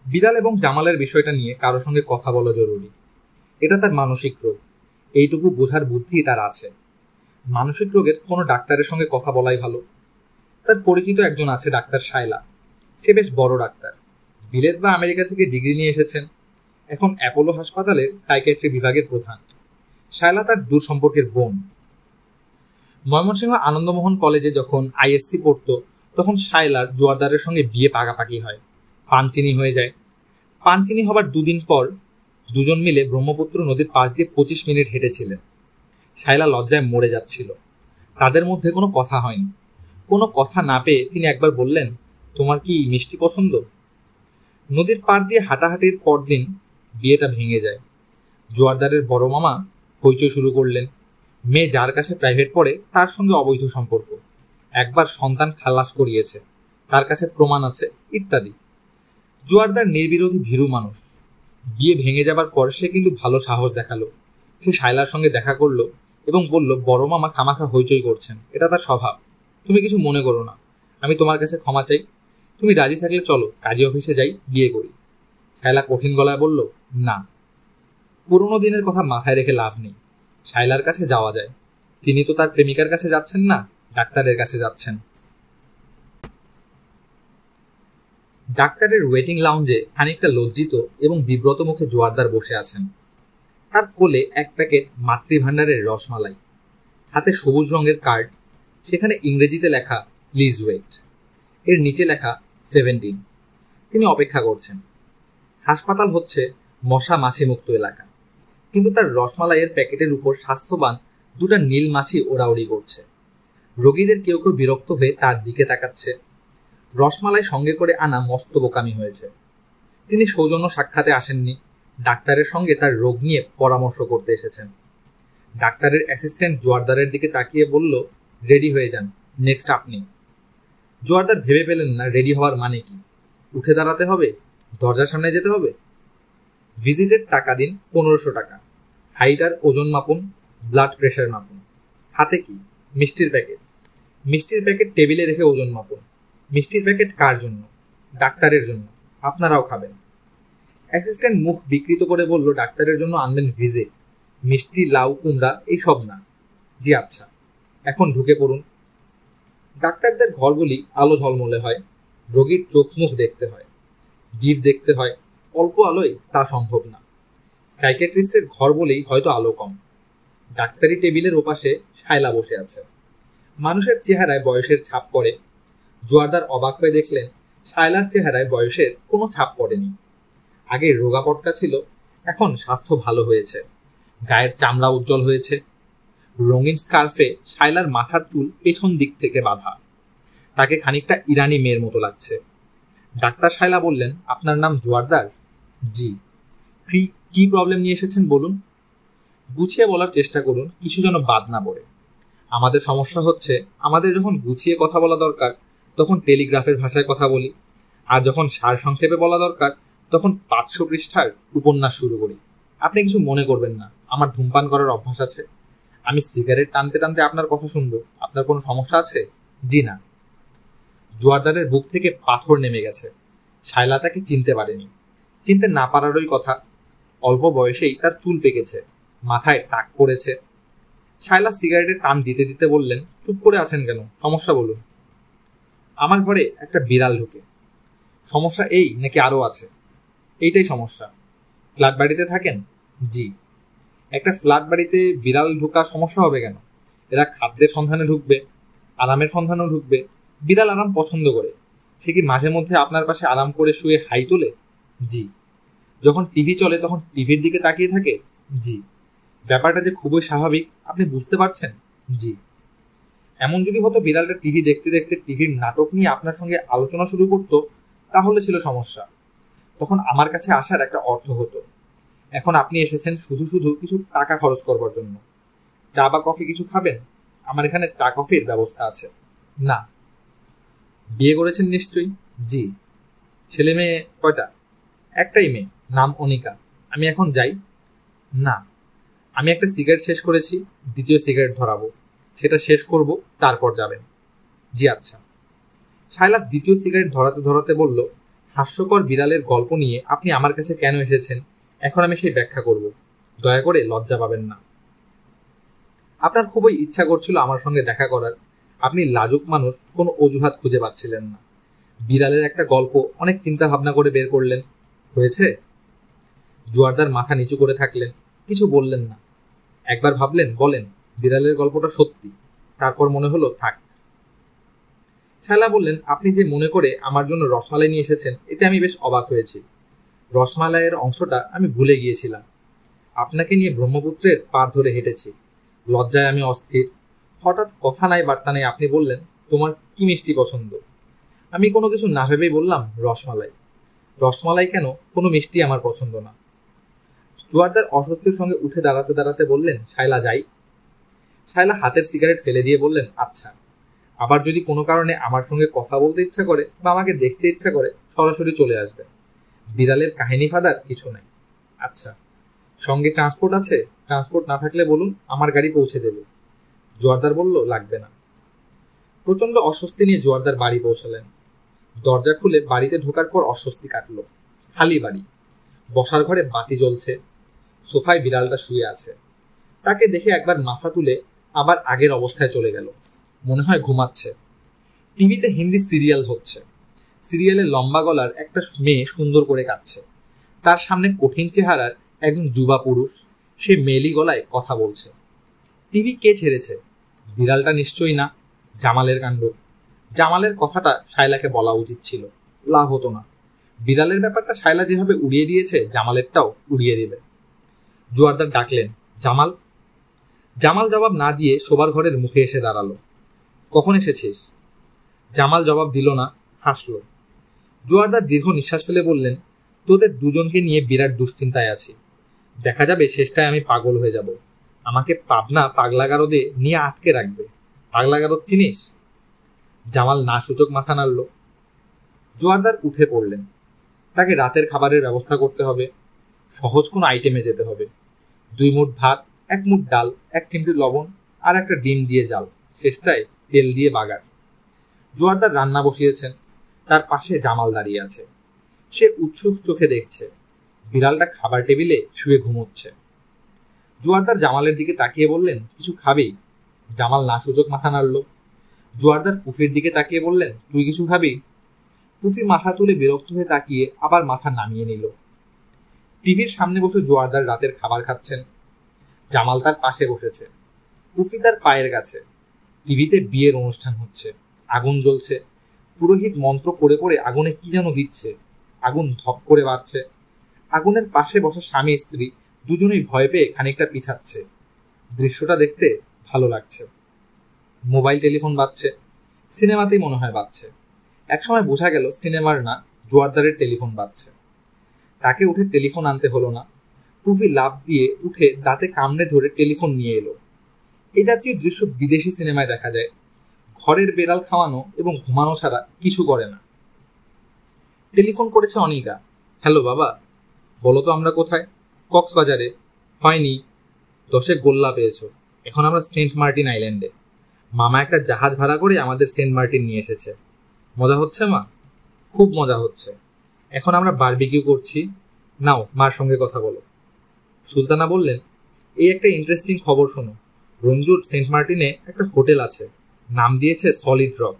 বিড়াল এবং জামালের বিষয়টা নিয়ে কারো সঙ্গে কথা বলা জরুরি। এটা তার মানসিক রোগ। এইটুকু বোঝার বুদ্ধি তার আছে। মানসিক রোগের কোনো ডাক্তারের সঙ্গে কথা বলাই ভালো। তার পরিচিত একজন আছে, ডাক্তার শায়লা। সে বেশ বড় ডাক্তার। বিলেত বা আমেরিকা থেকে ডিগ্রি নিয়ে এসেছেন। এখন অ্যাপোলো হাসপাতালের সাইকিয়াট্রি বিভাগের প্রধান। শায়লা তার দূর সম্পর্কের বোন। ময়মনসিংহ আনন্দমোহন কলেজে যখন আইএসসি পড়ত, তখন শায়লার জোয়ারদারের সঙ্গে বিয়ে পাকাপাকি হয়। পানচিনি হয়ে যায়। পানচিনি হবার দুদিন পর দুজন মিলে ব্রহ্মপুত্র নদীর পাশ দিয়ে 25 মিনিট হেঁটেছিলেন। শায়লা লজ্জায় মরে যাচ্ছিল। তাদের মধ্যে কোনো কথা হয়নি। কোনো কথা না পেয়ে তিনি একবার বললেন, তোমার কি মিষ্টি পছন্দ? নদীর পাড় দিয়ে হাঁটাহাঁটির পরদিন বিয়েটা ভেঙে যায়। জোয়ারদারের বড় মামা হইচই শুরু করলেন। মেয়ে যার কাছে প্রাইভেট পড়ে তার সঙ্গে অবৈধ সম্পর্ক, একবার সন্তান খালাস করিয়েছে, তার কাছে প্রমাণ আছে, ইত্যাদি। জোয়ারদার নির্বিরোধী ভীরু মানুষ। বিয়ে ভেঙে যাবার পর সে কিন্তু ভালো সাহস দেখালো। সে শায়লার সঙ্গে দেখা করলো এবং বলল, বড় মামা খামাখা হইচই করছেন, এটা তার স্বভাব। তুমি কিছু মনে করো না, আমি তোমার কাছে ক্ষমা চাই। তুমি রাজি থাকলে চলো কাজী অফিসে যাই, বিয়ে করি। শায়লা কঠিন গলায় বলল, না, পুরোনো দিনের কথা মাথায় রেখে লাভ নেই। শায়লার কাছে যাওয়া যায়। তিনি তো তার প্রেমিকার কাছে যাচ্ছেন না, ডাক্তারের কাছে যাচ্ছেন। ডাক্তারের ওয়েটিং লাউঞ্জে খানিকটা লজ্জিত এবং বিব্রত মুখে জোয়ারদার বসে আছেন। তার কোলে এক প্যাকেট মাতৃভাণ্ডারের রসমালাই, হাতে সবুজ রঙের কার্ড, সেখানে ইংরেজিতে লেখা প্লিজ ওয়েট, এর নিচে লেখা 17। তিনি অপেক্ষা করছেন। হাসপাতাল হচ্ছে মশা মাছি মুক্ত এলাকা, কিন্তু তার রসমালাইয়ের প্যাকেটের উপর স্বাস্থ্যবান দুটা নীল মাছি ওড়াউড়ি করছে। রোগীদের কেউ কেউ বিরক্ত হয়ে তার দিকে তাকাচ্ছে। রসমালাই সঙ্গে করে আনা মস্ত বোকামি হয়েছে। তিনি সৌজন্য সাক্ষাতে আসেননি, ডাক্তারের সঙ্গে তার রোগ নিয়ে পরামর্শ করতে এসেছেন। ডাক্তারের অ্যাসিস্ট্যান্ট জোয়ারদারের দিকে তাকিয়ে বলল, রেডি হয়ে যান, নেক্সট আপনি। জোয়ারদার ভেবে পেলেন না রেডি হওয়ার মানে কি। উঠে দাঁড়াতে হবে, দরজার সামনে যেতে হবে। ভিজিটের টাকা দিন 1500 টাকা। হাইট আর ওজন মাপুন, ব্লাড প্রেশার মাপুন। হাতে কি? মিষ্টির প্যাকেট। মিষ্টির প্যাকেট টেবিলে রেখে ওজন মাপুন। মিষ্টির প্যাকেট কার জন্য? ডাক্তারের জন্য। আপনারাও খাবেন। অ্যাসিস্ট্যান্ট মুখ বিকৃত করে বলল, ডাক্তারের জন্য আনবেন ভিজিট, মিষ্টি, লাউ, কুমড়া এইসব না। জি আচ্ছা, এখন ঢুকে পড়ুন। ডাক্তারদের ঘরগুলি আলো ঝলমলে হয়। রোগীর চোখ মুখ দেখতে হয়, জিভ দেখতে হয়। অল্প আলোয় তা সম্ভব না। সাইকিয়াট্রিস্টের ঘর বলেই হয়তো আলো কম। ডাক্তারি টেবিলের ওপাশে শায়লা বসে আছে। মানুষের চেহারায় বয়সের ছাপ পড়ে। জোয়ারদার অবাক হয়ে দেখলেন শায়লার চেহারায় বয়সের কোনো ছাপ পড়েনি। আগে রোগা পটকা ছিল, এখন স্বাস্থ্য ভালো হয়েছে, গায়ের চামড়া উজ্জ্বল হয়েছে। রঙিন স্কার্ফে শায়লার মাথার চুল পেছন দিক থেকে বাঁধা, তাকে খানিকটা ইরানি মেয়ের মতো লাগছে। ডাক্তার শায়লা বললেন, আপনার নাম জোয়ারদার? জি। কি প্রবলেম নিয়ে এসেছেন বলুন। গুছিয়ে বলার চেষ্টা করুন, কিছু যেন বাদ না পড়ে। আমাদের সমস্যা হচ্ছে, আমাদের যখন গুছিয়ে কথা বলা দরকার তখন টেলিগ্রাফের ভাষায় কথা বলি, আর যখন সারসংক্ষেপে বলা দরকার তখন 500 পৃষ্ঠার উপন্যাস শুরু করি। আপনি কিছু মনে করবেন না, আমার ধূমপান করার অভ্যাস আছে। আমি সিগারেট টানতে টানতে আপনার কথা শুনবো। আপনার কোনো সমস্যা আছে? জি না। জোয়ারদারের বুক থেকে পাথর নেমে গেছে। শায়লা তাকে চিনতে পারেনি। চিনতে না পারারই কথা, অল্প বয়সেই তার চুল পেকেছে, মাথায় টাক পড়েছে। শায়লা সিগারেটের টান দিতে দিতে বললেন, চুপ করে আছেন কেন, সমস্যা বলুন। আমার ঘরে একটা বিড়াল ঢুকে। সমস্যা এই নাকি আরও আছে? এইটাই সমস্যা। ফ্ল্যাট বাড়িতে থাকেন? জি। একটা ফ্ল্যাট বাড়িতে বিড়াল ঢোকা সমস্যা হবে কেন? এরা খাদ্যের সন্ধানে ঢুকবে, আরামের সন্ধানেও ঢুকবে। বিড়াল আরাম পছন্দ করে। সে কি মাঝে মধ্যে আপনার পাশে আরাম করে শুয়ে হাই তোলে? জি। যখন টিভি চলে তখন টিভির দিকে তাকিয়ে থাকে? জি। ব্যাপারটা যে খুবই স্বাভাবিক, আপনি বুঝতে পারছেন? জি। এমন যদি হতো বিড়ালটা টিভি দেখতে দেখতে টিভির নাটক নিয়ে আপনার সঙ্গে আলোচনা শুরু করতো, তাহলে ছিল সমস্যা। তখন আমার কাছে আসার একটা অর্থ হতো। এখন আপনি এসেছেন শুধু শুধু কিছু টাকা খরচ করবার জন্য। চা বা কফি কিছু খাবেন? আমার এখানে চা কফির ব্যবস্থা আছে। না। বিয়ে করেছেন নিশ্চয়ই? জি। ছেলে মেয়ে কয়টা? একটাই মেয়ে, নাম অনিকা। আমি এখন যাই? না। আমি একটা সিগারেট শেষ করেছি, দ্বিতীয় সিগারেট ধরাবো, সেটা শেষ করব, তারপর যাবেন। জি আচ্ছা। শায়লা দ্বিতীয় সিগারেট ধরাতে ধরাতে বলল, হাস্যকর বিড়ালের গল্প নিয়ে আপনি আমার কাছে কেন এসেছেন এখন আমি সেই ব্যাখ্যা করব। দয়া করে লজ্জা পাবেন না। আপনার খুবই ইচ্ছা করছিল আমার সঙ্গে দেখা করার। আপনি লাজুক মানুষ, কোনো অজুহাত খুঁজে পাচ্ছিলেন না। বিড়ালের একটা গল্প অনেক চিন্তা ভাবনা করে বের করলেন। হয়েছে? জোয়ারদার মাথা নিচু করে থাকলেন, কিছু বললেন না। একবার ভাবলেন, বলেন বিড়ালের গল্পটা সত্যি। তারপর মনে হলো থাক। শায়লা বললেন, আপনি যে মনে করে আমার জন্য রসমালাই নিয়ে এসেছেন, এতে আমি বেশ অবাক হয়েছি। রসমালাইয়ের অংশটা আমি ভুলে গিয়েছিলাম। আপনাকে নিয়ে ব্রহ্মপুত্রের পার ধরে হেঁটেছি। লজ্জায় আমি অস্থির। হঠাৎ কথা নাই বার্তা নাই আপনি বললেন, তোমার কি মিষ্টি পছন্দ? আমি কোনো কিছু না ভেবেই বললাম, রসমালাই। রসমালাই কেন, কোনো মিষ্টি আমার পছন্দ না। জোয়ারদার অস্বস্তির সঙ্গে উঠে দাঁড়াতে দাঁড়াতে বললেন, শায়লা যাই? শায়লা হাতের সিগারেট ফেলে দিয়ে বললেন, আচ্ছা। আবার যদি কোনো কারণে আমার সঙ্গে কথা বলতে ইচ্ছা করে বা আমাকে দেখতে ইচ্ছা করে, সরাসরি চলে আসবে। বিড়ালের কাহিনী ফাদার কিছু নাই। আচ্ছা। সঙ্গে ট্রান্সপোর্ট আছে? ট্রান্সপোর্ট না থাকলে বলুন, আমার গাড়ি পৌঁছে দেবে। জোয়ারদার বলল, লাগবে না। প্রচন্ড অস্বস্তি নিয়ে জোয়ারদার বাড়ি পৌঁছালেন। দরজা খুলে বাড়িতে ঢোকার পর অস্বস্তি কাটল। খালি বাড়ি। বসার ঘরে বাতি জ্বলছে। সোফায় বিড়ালটা শুয়ে আছে। তাকে দেখে একবার মাথা তুলে আবার আগের অবস্থায় চলে গেল। মনে হয় ঘুমাচ্ছে। টিভিতে হিন্দি সিরিয়াল হচ্ছে। সিরিয়ালে লম্বা গলার একটা মেয়ে সুন্দর করে কাঁদছে। তার সামনে কঠিন চেহারার একজন যুবা পুরুষ, সে মেলি গলায় কথা বলছে। টিভি কে ছেড়েছে? বিড়ালটা নিশ্চয়ই না, জামালের কাণ্ড। জামালের কথাটা শায়লাকে বলা উচিত ছিল, লাভ হতো না। বিড়ালের ব্যাপারটা শায়লা যেভাবে উড়িয়ে দিয়েছে, জামালেরটাও উড়িয়ে দেবে। জোয়ারদার ডাকলেন, জামাল। জামাল জবাব না দিয়ে শোবার ঘরের মুখে এসে দাঁড়ালো। কখন এসেছিস? জামাল জবাব দিল না, হাসল। জোয়ারদার দীর্ঘ নিঃশ্বাস ফেলে বললেন, তোদের দুজনকে নিয়ে বিরাট দুশ্চিন্তায় আছি। দেখা যাবে শেষটায় আমি পাগল হয়ে যাব। আমাকে পাবনা পাগলাগারদে নিয়ে আটকে রাখবে। পাগলাগারদ চিনিস? জামাল না সূচক মাথা নাড়ল। জোয়ারদার উঠে পড়লেন। তাকে রাতের খাবারের ব্যবস্থা করতে হবে। সহজ কোনো আইটেমে যেতে হবে। 2 মুঠ ভাত, 1 মুঠ ডাল, 1 চিমটি লবণ আর একটা ডিম দিয়ে জাল, শেষটায় তেল দিয়ে বাগার। জোয়ারদার রান্না বসিয়েছেন। তার পাশে জামাল দাঁড়িয়ে আছে। সে উৎসুক চোখে দেখছে। বিড়ালটা খাবার টেবিলে শুয়ে ঘুমোচ্ছে। জোয়ারদার জামালের দিকে তাকিয়ে বললেন, কিছু খাবি? জামাল না সূচক মাথা নাড়ল। জোয়ারদার পুফির দিকে তাকিয়ে বললেন, তুই কিছু খাবি? পুফি মাথা তুলে বিরক্ত হয়ে তাকিয়ে আবার মাথা নামিয়ে নিল। টিভির সামনে বসে জোয়ারদার রাতের খাবার খাচ্ছেন। জামাল তার পাশে বসেছে, পুফি তার পায়ের কাছে। টিভিতে বিয়ের অনুষ্ঠান হচ্ছে, আগুন জ্বলছে। পুরোহিত মন্ত্র করে করে আগুনে কি যেন দিচ্ছে। আগুন ধপ করে বাড়ছে। আগুনের পাশে বসা স্বামী স্ত্রী দুজনেই ভয় পেয়ে খানিকটা পিছাচ্ছে। দৃশ্যটা দেখতে ভালো লাগছে। মোবাইল টেলিফোন বাজছে, সিনেমাতেই মনে হয় বাজছে। একসময় বোঝা গেল সিনেমার না, জোয়ারদারের টেলিফোন বাজছে। তাকে উঠে টেলিফোন আনতে হলো না। পুফি লাফ দিয়ে উঠে দাঁতে কামড়ে ধরে টেলিফোন নিয়ে এলো। এই জাতীয় দৃশ্য বিদেশি সিনেমায় দেখা যায়। ঘরের বেড়াল খাওয়ানো এবং ঘুমানো ছাড়া কিছু করে না। টেলিফোন করেছে অনিকা। হ্যালো বাবা, বলো তো আমরা কোথায়? কক্সবাজারে। হয়নি, 10 গোল্লা পেয়েছো। এখন আমরা সেন্ট মার্টিন আইল্যান্ডে। মামা একটা জাহাজ ভাড়া করে আমাদের সেন্ট মার্টিন নিয়ে এসেছে। মজা হচ্ছে মা? খুব মজা হচ্ছে। এখন আমরা বারবিকিউ করছি। নাও মার সঙ্গে কথা বলো। সুলতানা বললেন, এই একটা ইন্টারেস্টিং খবর শোনো। রঞ্জুর সেন্ট মার্টিনে একটা হোটেল আছে, নাম দিয়েছে সলিড রক।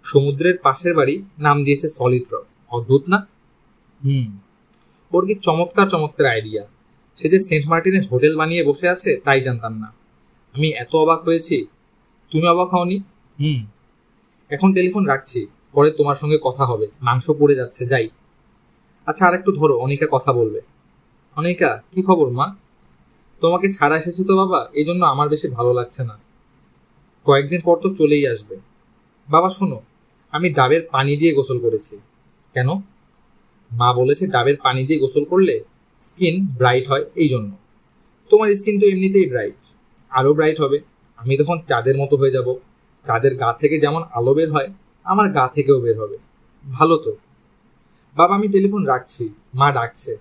সমুদ্রের পাশের বাড়ি, নাম দিয়েছে সলিড রক। অদ্ভুত না? ওর কি চমৎকার চমৎকার আইডিয়া। সে যে সেন্ট মার্টিনে হোটেল বানিয়ে বসে আছে তাই জানতাম না। আমি এত অবাক হয়েছি। তুমি অবাক হওনি? এখন টেলিফোন রাখছি, পরে তোমার সঙ্গে কথা হবে। মাংস পড়ে যাচ্ছে, যাই। আচ্ছা, আর একটু ধরো, অনিকা কথা বলবে। অনিকা, কি খবর মা? তোমাকে ছাড়া এসেছি তো বাবা, এই জন্য আমার বেশি ভালো লাগছে না। কয়েকদিন পর তো চলেই আসবে। বাবা শোনো, আমি ডাবের পানি দিয়ে গোসল করেছি। কেন? মা বলেছে ডাবের পানি দিয়ে গোসল করলে স্কিন ব্রাইট হয়, এই জন্য। তোমার স্কিন তো এমনিতেই ব্রাইট, আরো ব্রাইট হবে। আমি তখন চাঁদের মতো হয়ে যাব। চাঁদের গা থেকে যেমন আলো বের হয়, আমার গা থেকেও বের হবে। ভালো তো। বাবা আমি টেলিফোন রাখছি, মা ডাকছে।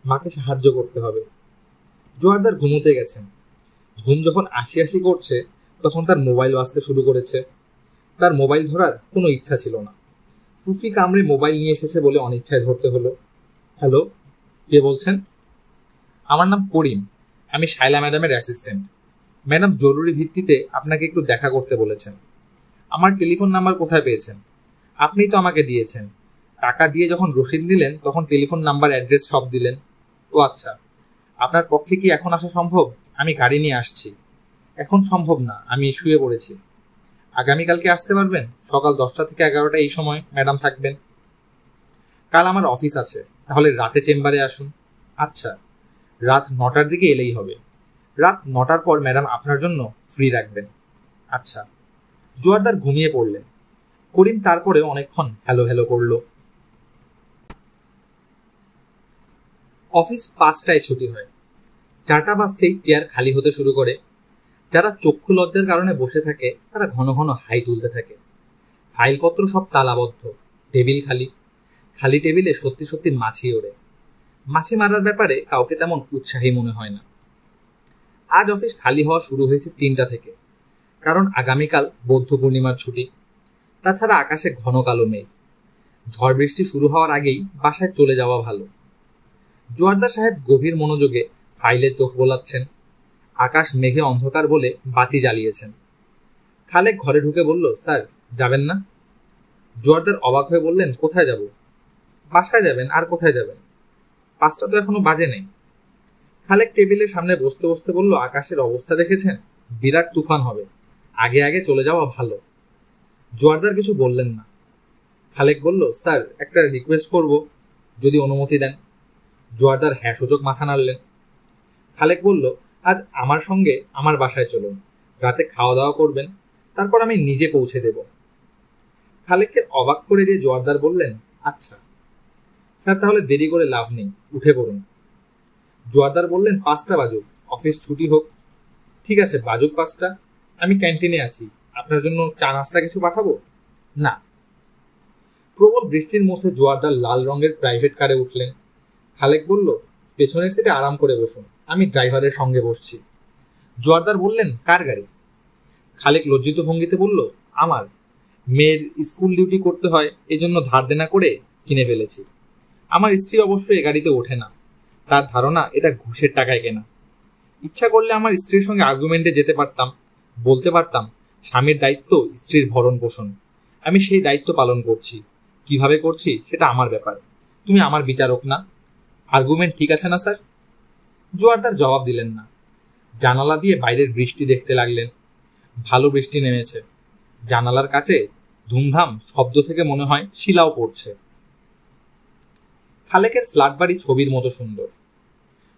মাকে সাহায্য করতে হবে। জোয়ারদার ঘুমোতে গেছেন। ঘুম যখন আসি আসি করছে, তখন তার মোবাইল বাজতে শুরু করেছে। তার মোবাইল ধরার কোনো ইচ্ছা ছিল না। পুফি কামড়ে মোবাইল নিয়ে এসেছে বলে অনিচ্ছায় ধরতে হলো। হ্যালো, কে বলছেন? আমার নাম করিম, আমি শায়লা ম্যাডামের অ্যাসিস্ট্যান্ট। ম্যাডাম জরুরি ভিত্তিতে আপনাকে একটু দেখা করতে বলেছেন। আমার টেলিফোন নাম্বার কোথায় পেয়েছেন? আপনিই তো আমাকে দিয়েছেন। টাকা দিয়ে যখন রসিদ দিলেন তখন টেলিফোন নাম্বার, অ্যাড্রেস সব দিলেন। ও আচ্ছা, আপনার পক্ষে কি এখন আসা সম্ভব? আমি গাড়ি নিয়ে আসছি। এখন সম্ভব না, আমি শুয়ে পড়েছি। আগামীকালকে আসতে পারবেন? সকাল 10টা থেকে 11টা এই সময় ম্যাডাম থাকবেন। কাল আমার অফিস আছে, তাহলে রাতে চেম্বারে আসুন। আচ্ছা, রাত 9টার দিকে এলেই হবে। রাত 9টার পর ম্যাডাম আপনার জন্য ফ্রি রাখবেন। আচ্ছা। জোয়ারদার ঘুমিয়ে পড়লেন। করিম তারপরেও অনেকক্ষণ হ্যালো হ্যালো করল। অফিস 5টায় ছুটি হয়। 4টা বাজতেই চেয়ার খালি হতে শুরু করে। যারা চক্ষু লজ্জার কারণে বসে থাকে তারা ঘন ঘন হাই তুলতে থাকে। ফাইলপত্র সব তালাবদ্ধ, টেবিল খালি। খালি টেবিলে সত্যি সত্যি মাছি ওড়ে। মাছি মারার ব্যাপারে কাউকে তেমন উৎসাহী মনে হয় না। আজ অফিস খালি হওয়া শুরু হয়েছে 3টা থেকে, কারণ আগামীকাল বৌদ্ধ পূর্ণিমার ছুটি। তাছাড়া আকাশে ঘন কালো মেঘ। ঝড় বৃষ্টি শুরু হওয়ার আগেই বাসায় চলে যাওয়া ভালো। জোয়ারদার সাহেব গভীর মনোযোগে ফাইলে চোখ বোলাচ্ছেন। আকাশ মেঘে অন্ধকার বলে বাতি জ্বালিয়েছেন। খালেক ঘরে ঢুকে বলল, স্যার যাবেন না? জোয়ারদার অবাক হয়ে বললেন, কোথায় যাব? বাসায় যাবেন, আর কোথায় যাবেন? 5টা তো এখনো বাজে নেই। খালেক টেবিলের সামনে বসতে বসতে বলল, আকাশের অবস্থা দেখেছেন? বিরাট তুফান হবে, আগে আগে চলে যাওয়া ভালো। জোয়ারদার কিছু বললেন না। খালেক বলল, স্যার একটা রিকোয়েস্ট করব, যদি অনুমতি দেন। জোয়ারদার হ্যাঁ সূচক মাথা নাড়লেন। খালেক বলল, আজ আমার সঙ্গে আমার বাসায় চলুন, রাতে খাওয়া দাওয়া করবেন, তারপর আমি নিজে পৌঁছে দেব। খালেককে অবাক করে দিয়ে জোয়ারদার বললেন, আচ্ছা স্যার, তাহলে দেরি করে লাভ নেই, উঠে পড়ুন। জোয়ারদার বললেন, 5টা বাজুক, অফিস ছুটি হোক। ঠিক আছে, বাজুক 5টা, আমি ক্যান্টিনে আছি, আপনার জন্য চা নাস্তা কিছু পাঠাবো? না। প্রবল বৃষ্টির মধ্যে জোয়ারদার লাল রঙের প্রাইভেট কারে উঠলেন। খালেক বলল, পেছনের সিটে আরাম করে বসুন, আমি ড্রাইভারের সঙ্গে বসছি। জোয়ারদার বললেন, কার গাড়ি? খালেক লজ্জিত ভঙ্গিতে বলল, আমার। মেয়ের স্কুল ডিউটি করতে হয়, এজন্য ধার দেনা করে কিনে ফেলেছি। আমার স্ত্রী অবশ্য এ গাড়িতে ওঠে না, তার ধারণা এটা ঘুষের টাকায় কেনা। ইচ্ছা করলে আমার স্ত্রীর সঙ্গে আর্গুমেন্টে যেতে পারতাম, বলতে পারতাম স্বামীর দায়িত্ব স্ত্রীর ভরণ পোষণ, আমি সেই দায়িত্ব পালন করছি। কিভাবে করছি সেটা আমার ব্যাপার, তুমি আমার বিচারক না। আর্গুমেন্ট ঠিক আছে না স্যার? জোয়ারদার জবাব দিলেন না। জানালা দিয়ে বাইরের বৃষ্টি দেখতে লাগলেন। ভালো বৃষ্টি নেমেছে। জানালার কাছে ধুমধাম শব্দ থেকে মনে হয় শিলাও পড়ছে। খালেকের ফ্ল্যাট বাড়ি ছবির মতো সুন্দর।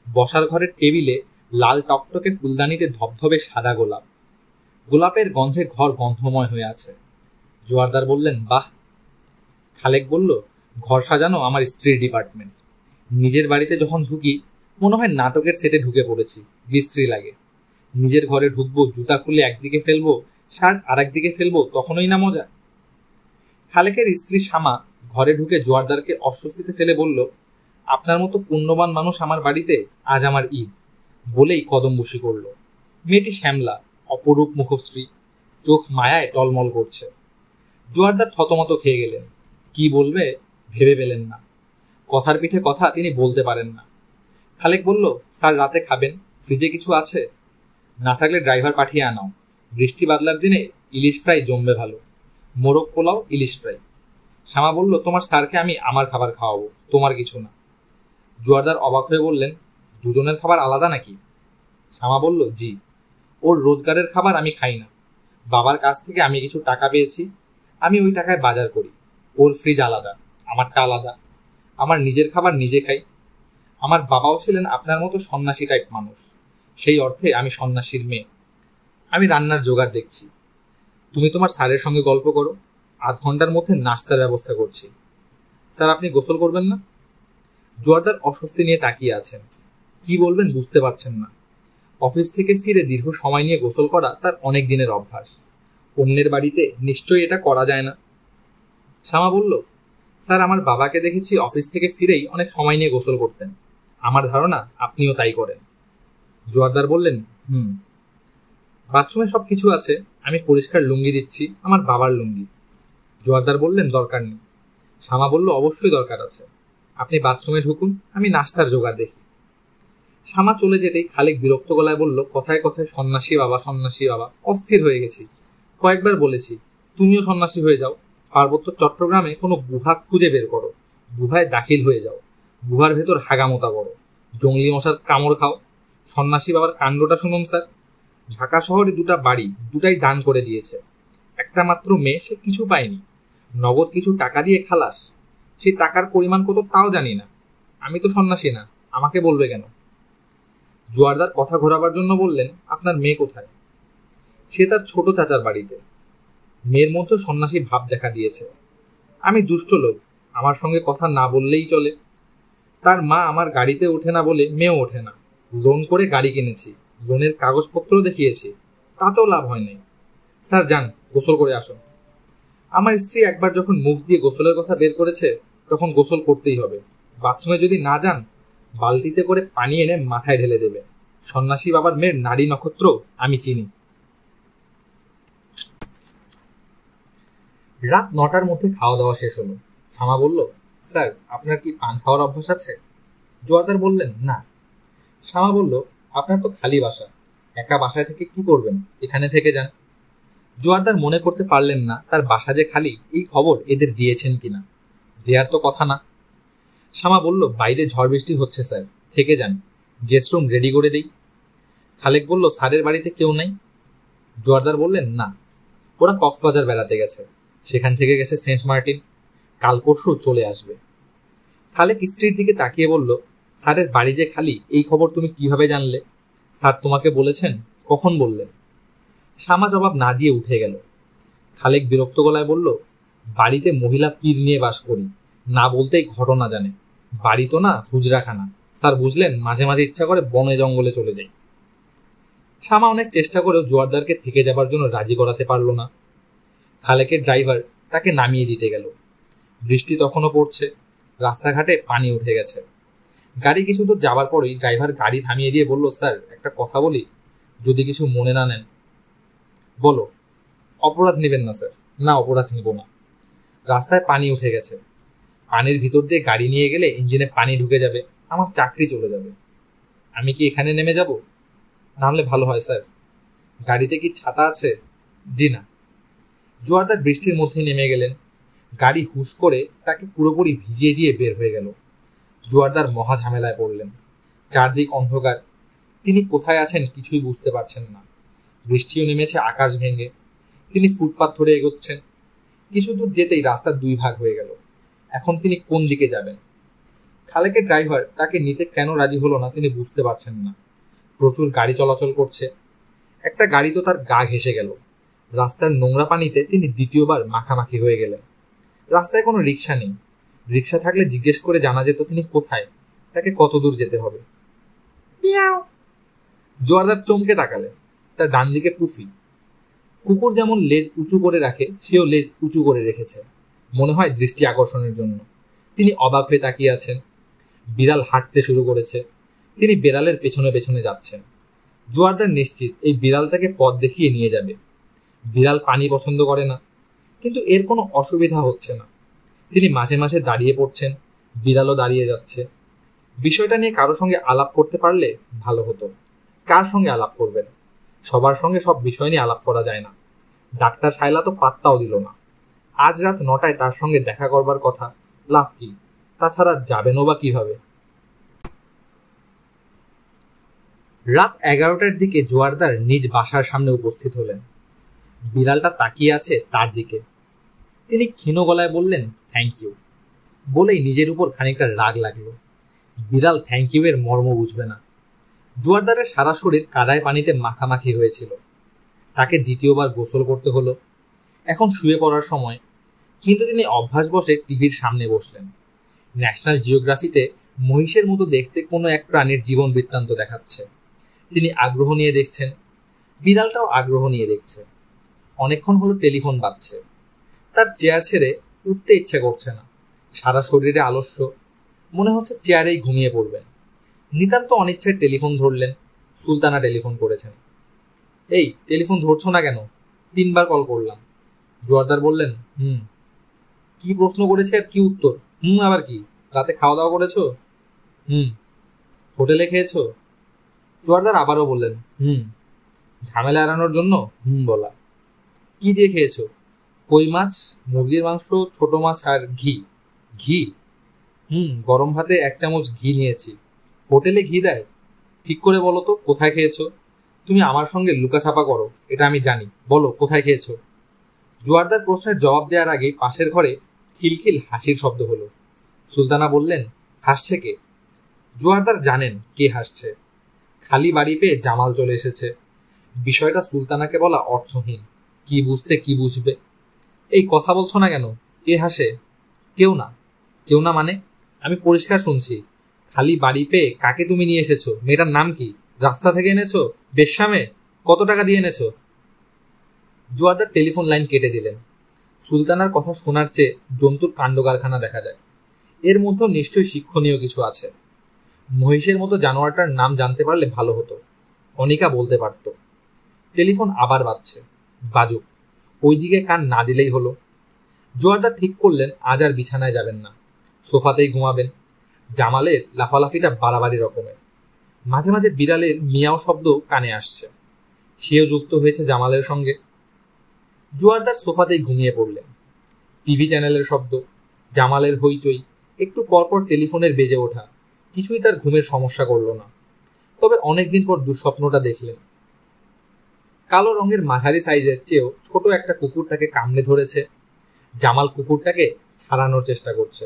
বসার ঘরের টেবিলে লাল টকটকে ফুলদানিতে ধবধবে সাদা গোলাপ। গোলাপের গন্ধে ঘর গন্ধময় হয়ে আছে। জোয়ারদার বললেন, বাহ। খালেক বলল, ঘর সাজানো আমার স্ত্রীর ডিপার্টমেন্ট। নিজের বাড়িতে যখন ঢুকি মনে হয় নাটকের সেটে ঢুকে পড়েছি, বিশ্রী লাগে। নিজের ঘরে ঢুকবো, জুতা খুলে একদিকে ফেলবো, শার্ট আর একদিকে ফেলবো, তখনই না মজা। খালেকের স্ত্রী শামা ঘরে ঢুকে জোয়ারদারকে অস্বস্তিতে ফেলে বলল, আপনার মতো পুণ্যবান মানুষ আমার বাড়িতে, আজ আমার ঈদ, বলেই কদম বসি করল। মেয়েটি শ্যামলা, অপরূপ মুখশ্রী, চোখ মায়ায় টলমল করছে। জোয়ারদার থতমত খেয়ে গেলেন। কি বলবে ভেবে পেলেন না। কথার পিঠে কথা তিনি বলতে পারেন না। খালেক বলল, স্যার রাতে খাবেন? ফ্রিজে কিছু আছে? না থাকলে ড্রাইভার পাঠিয়ে আনাও। বৃষ্টি বাদলার দিনে ইলিশ ফ্রাই জমবে ভালো। মোরগ পোলাও, ইলিশ ফ্রাই। শ্যামা বলল, তোমার স্যারকে আমি আমার খাবার খাওয়াবো, তোমার কিছু না। জোয়ারদার অবাক হয়ে বললেন, দুজনের খাবার আলাদা নাকি? শ্যামা বলল, জি। ওর রোজগারের খাবার আমি খাই না। বাবার কাছ থেকে আমি কিছু টাকা পেয়েছি, আমি ওই টাকায় বাজার করি। ওর ফ্রিজ আলাদা, আমারটা আলাদা। আমার নিজের খাবার নিজে খাই। আমার বাবাও ছিলেন আপনার মতো সন্ন্যাসী টাইপ মানুষ, সেই অর্থে আমি সন্ন্যাসীর মেয়ে। আমি রান্নার জোগাড় দেখছি, তুমি তোমার স্যারের সঙ্গে গল্প করো। আধ ঘন্টার মধ্যে নাস্তার ব্যবস্থা করছি। স্যার আপনি গোসল করবেন না? জোয়ারদার অস্বস্তি নিয়ে তাকিয়ে আছেন। কি বলবেন বুঝতে পারছেন না। অফিস থেকে ফিরে দীর্ঘ সময় নিয়ে গোসল করা তার অনেক দিনের অভ্যাস। অন্যের বাড়িতে নিশ্চয়ই এটা করা যায় না। শ্যামা বলল, স্যার আমার বাবাকে দেখেছি অফিস থেকে ফিরেই অনেক সময় নিয়ে গোসল করতেন। আমার ধারণা আপনিও তাই করেন। জোয়ারদার বললেন, বাথরুমে সব কিছু আছে, আমি পরিষ্কার লুঙ্গি দিচ্ছি, আমার বাবার লুঙ্গি। জোয়ারদার বললেন, দরকার নেই। শ্যামা বলল, অবশ্যই দরকার আছে। আপনি বাথরুমে ঢুকুন, আমি নাস্তার জোগাড় দেখি। শ্যামা চলে যেতেই খালেক বিরক্ত গলায় বলল, কথায় কথায় সন্ন্যাসী বাবা, সন্ন্যাসী বাবা, অস্থির হয়ে গেছি। কয়েকবার বলেছি তুমিও সন্ন্যাসী হয়ে যাও। পার্বত্য চট্টগ্রামে কোনো গুহা খুঁজে বের করো, গুহায় দাখিল হয়ে যাও, গুহার ভেতর হাগামোতা করো, জঙ্গলি মশার কামড় খাও। সন্ন্যাসী বাবার কাণ্ডটা শুনুন স্যার। ঢাকা শহরে দুটা বাড়ি, দুটাই দান করে দিয়েছে। একটা মাত্র মেয়ে, সে কিছু পায়নি, নগদ কিছু টাকা দিয়ে খালাস। সেই টাকার পরিমাণ কত তাও জানি না। আমি তো সন্ন্যাসী না, আমাকে বলবে কেন? জোয়ারদার কথা ঘোরাবার জন্য বললেন, আপনার মেয়ে কোথায়? সে তার ছোট চাচার বাড়িতে। মেয়ের মধ্যে সন্ন্যাসী ভাব দেখা দিয়েছে। আমি দুষ্ট লোক, আমার সঙ্গে কথা না বললেই চলে। তার মা আমার গাড়িতে ওঠে না বলে মেয়েও ওঠে না। লোন করে গাড়ি কিনেছি, লোনের কাগজপত্র দেখিয়েছি, তাতেও লাভ হয় নাই। স্যার যান, গোসল করে আসুন। আমার স্ত্রী একবার যখন মুখ দিয়ে গোসলের কথা বের করেছে, তখন গোসল করতেই হবে। বাথরুমে যদি না যান, বালতিতে করে পানি এনে মাথায় ঢেলে দেবে। সন্ন্যাসী বাবার মেয়ের নারী নক্ষত্র আমি চিনি। রাত 9টার মধ্যে খাওয়া দাওয়া শেষ হলো। শ্যামা বলল, স্যার আপনার কি পান খাওয়ার অভ্যাস আছে? জোয়ারদার বললেন, না। শ্যামা বলল, আপনার তো খালি বাসা, একা বাসায় থেকে কি করবেন, এখানে থেকে যান। জোয়ারদার মনে করতে পারলেন না তার বাসা যে খালি, এই খবর এদের দিয়েছেন কিনা। দেয়ার তো কথা না। শ্যামা বলল, বাইরে ঝড় বৃষ্টি হচ্ছে স্যার, থেকে যান, গেস্ট রুম রেডি করে দেই। খালেক বলল, স্যারের বাড়িতে কেউ নাই? জোয়ারদার বললেন, না, ওরা কক্সবাজার বেড়াতে গেছে, সেখান থেকে গেছে সেন্ট মার্টিন, কাল পরশু চলে আসবে। খালেক স্ত্রীর দিকে তাকিয়ে বলল, স্যারের বাড়ি যে খালি, এই খবর তুমি কিভাবে জানলে? স্যার তোমাকে বলেছেন? কখন বললেন? শ্যামা জবাব না দিয়ে উঠে গেল। খালেক বিরক্ত গলায় বলল, বাড়িতে মহিলা পীর নিয়ে বাস করি, না বলতেই ঘটনা জানে। বাড়ি তো না, হুজরাখানা। স্যার বুঝলেন, মাঝে মাঝে ইচ্ছা করে বনে জঙ্গলে চলে যাই। শ্যামা অনেক চেষ্টা করেও জোয়ারদারকে থেকে যাবার জন্য রাজি করাতে পারল না। খালেকের ড্রাইভার তাকে নামিয়ে দিতে গেল। বৃষ্টি তখনও পড়ছে, রাস্তাঘাটে পানি উঠে গেছে। গাড়ি কিছু দূর যাবার পরেই ড্রাইভার গাড়ি থামিয়ে দিয়ে বলল, স্যার একটা কথা বলি, যদি কিছু মনে না নেন। বলো। অপরাধ নেবেন না স্যার। না, অপরাধ নিব না। রাস্তায় পানি উঠে গেছে, পানির ভিতর দিয়ে গাড়ি নিয়ে গেলে ইঞ্জিনে পানি ঢুকে যাবে, আমার চাকরি চলে যাবে। আমি কি এখানে নেমে যাব? নামলে ভালো হয় স্যার। গাড়িতে কি ছাতা আছে? জি না। জোয়ারদার বৃষ্টির মধ্যে নেমে গেলেন। গাড়ি হুশ করে তাকে পুরোপুরি ভিজিয়ে দিয়ে বের হয়ে গেল। জোয়ারদার মহা ঝামেলায় পড়লেন। চারদিক অন্ধকার, তিনি কোথায় আছেন কিছুই বুঝতে পারছেন না। বৃষ্টিও নেমেছে আকাশ ভেঙে। তিনি ফুটপাত ধরে এগোচ্ছেন। কিছু দূর যেতেই রাস্তার দুই ভাগ হয়ে গেল। এখন তিনি কোন দিকে যাবেন? খালেকের ড্রাইভার তাকে নিতে কেন রাজি হলো না তিনি বুঝতে পারছেন না। প্রচুর গাড়ি চলাচল করছে। একটা গাড়ি তো তার গা ঘেঁষে গেল। রাস্তার নোংরা পানিতে তিনি দ্বিতীয়বার মাখামাখি হয়ে গেলেন। রাস্তায় কোনো রিক্সা নেই। রিক্সা থাকলে জিজ্ঞেস করে জানা যেত তিনি কোথায়, তাকে কত দূর যেতে হবে। জোয়ারদার চমকে তাকালেন। তার ডান দিকে পুফি। কুকুর যেমন লেজ উঁচু করে রাখে, সেও লেজ উঁচু করে রেখেছে, মনে হয় দৃষ্টি আকর্ষণের জন্য। তিনি অবাক হয়ে তাকিয়ে আছেন। বিড়াল হাঁটতে শুরু করেছে। তিনি বিড়ালের পেছনে পেছনে যাচ্ছেন। জোয়ারদার নিশ্চিত এই বিড়াল তাকে পথ দেখিয়ে নিয়ে যাবে। বিড়াল পানি পছন্দ করে না, কিন্তু এর কোনো অসুবিধা হচ্ছে না। তিনি মাঝে মাঝে দাঁড়িয়ে পড়ছেন, বিড়ালও দাঁড়িয়ে যাচ্ছে। বিষয়টা নিয়ে কারোর সঙ্গে আলাপ করতে পারলে ভালো হতো। কার সঙ্গে আলাপ করবেন? সবার সঙ্গে সব বিষয় নিয়ে আলাপ করা যায় না। ডাক্তার শায়লা তো পাত্তাও দিল না। আজ রাত 9টায় তার সঙ্গে দেখা করবার কথা, লাভ কি? তাছাড়া যাবেনও বা কিভাবে? রাত 11টার দিকে জোয়ারদার নিজ বাসার সামনে উপস্থিত হলেন। বিড়ালটা তাকিয়ে আছে তার দিকে। তিনি ক্ষীণ গলায় বললেন, থ্যাংক ইউ। বলেই নিজের উপর খানিকটা রাগ লাগলো। বিড়াল থ্যাংক ইউ এর মর্ম বুঝবে না। জোয়ারদারের সারা শরীর কাদায় পানিতে মাখামাখি হয়েছিল। তাকে দ্বিতীয়বার গোসল করতে হলো। এখন শুয়ে পড়ার সময়, কিন্তু তিনি অভ্যাসবশে টিভির সামনে বসলেন। ন্যাশনাল জিওগ্রাফিতে মহিষের মতো দেখতে কোনো এক প্রাণীর জীবন বৃত্তান্ত দেখাচ্ছে। তিনি আগ্রহ নিয়ে দেখছেন। বিড়ালটাও আগ্রহ নিয়ে দেখছে। অনেকক্ষণ হলো টেলিফোন বাজছে। তার চেয়ার ছেড়ে উঠতে ইচ্ছে করছে না। সারা শরীরে আলস্য, মনে হচ্ছে চেয়ারেই ঘুমিয়ে পড়বেন। নিতান্ত অনিচ্ছায় টেলিফোন ধরলেন। সুলতানা টেলিফোন করেছেন। এই, টেলিফোন ধরছো না কেন? 3বার কল করলাম। জোয়ারদার বললেন, কি প্রশ্ন করেছে আর কি উত্তর? আবার কি? রাতে খাওয়া দাওয়া করেছো? হোটেলে খেয়েছো? জোয়ারদার আবারও বললেন, ঝামেলা এড়ানোর জন্য বলা। কি দিয়ে খেয়েছো? কই মাছ, মুরগির মাংস, ছোট মাছ আর ঘি। ঘি? গরম ভাতে 1 চামচ ঘি নিয়েছি। হোটেলে ঘি দেয়? ঠিক করে বলো তো, কোথায় খেয়েছো? তুমি আমার সঙ্গে লুকাছাপা করো, এটা আমি জানি। বলো, কোথায় খেয়েছো? জোয়ারদার প্রশ্নের জবাব দেওয়ার আগেই পাশের ঘরে খিলখিল হাসির শব্দ হলো। সুলতানা বললেন, হাসছে কে? জোয়ারদার জানেন কে হাসছে। খালি বাড়ি পেয়ে জামাল চলে এসেছে। বিষয়টা সুলতানাকে বলা অর্থহীন। কি বুঝতে কি বুঝবে? এই কথা বলছো না কেন? কে হাসে? কেউ না। কেউ না মানে? আমি পরিষ্কার শুনছি। খালি বাড়ি পেয়ে কাকে তুমি নিয়ে এসেছো? মেয়েটার নাম কি? রাস্তা থেকে এনেছো? বেশ্যামে? কত টাকা দিয়ে এনেছো? জোয়ারদার টেলিফোন লাইন কেটে দিলেন। সুলতানার কথা শোনার চেয়ে জন্তুর কাণ্ড কারখানা দেখা যায়। এর মধ্যে নিশ্চয়ই শিক্ষণীয় কিছু আছে। মহিষের মতো জানোয়ারটার নাম জানতে পারলে ভালো হতো। অনিকা বলতে পারত। টেলিফোন আবার বাজছে। বাজুক, ওইদিকে কান না দিলেই হলো। জোয়ারদার ঠিক করলেন আজ আর বিছানায় যাবেন না, সোফাতেই ঘুমাবেন। জামালের লাফালাফিটা বাড়াবাড়ি রকমের। মাঝে মাঝে বিড়ালের মিয়াও শব্দ কানে আসছে। সেও যুক্ত হয়েছে জামালের সঙ্গে। জোয়ারদার সোফাতেই ঘুমিয়ে পড়লেন। টিভি চ্যানেলের শব্দ, জামালের হইচই, একটু পরপর টেলিফোনের বেজে ওঠা কিছুই তার ঘুমের সমস্যা করল না। তবে অনেকদিন পর দুঃস্বপ্নটা দেখলেন। কালো রঙের মাঝারি সাইজের চেয়েও ছোট একটা কুকুর তাকে কামড়ে ধরেছে। জামাল কুকুরটাকে ছাড়ানোর চেষ্টা করছে।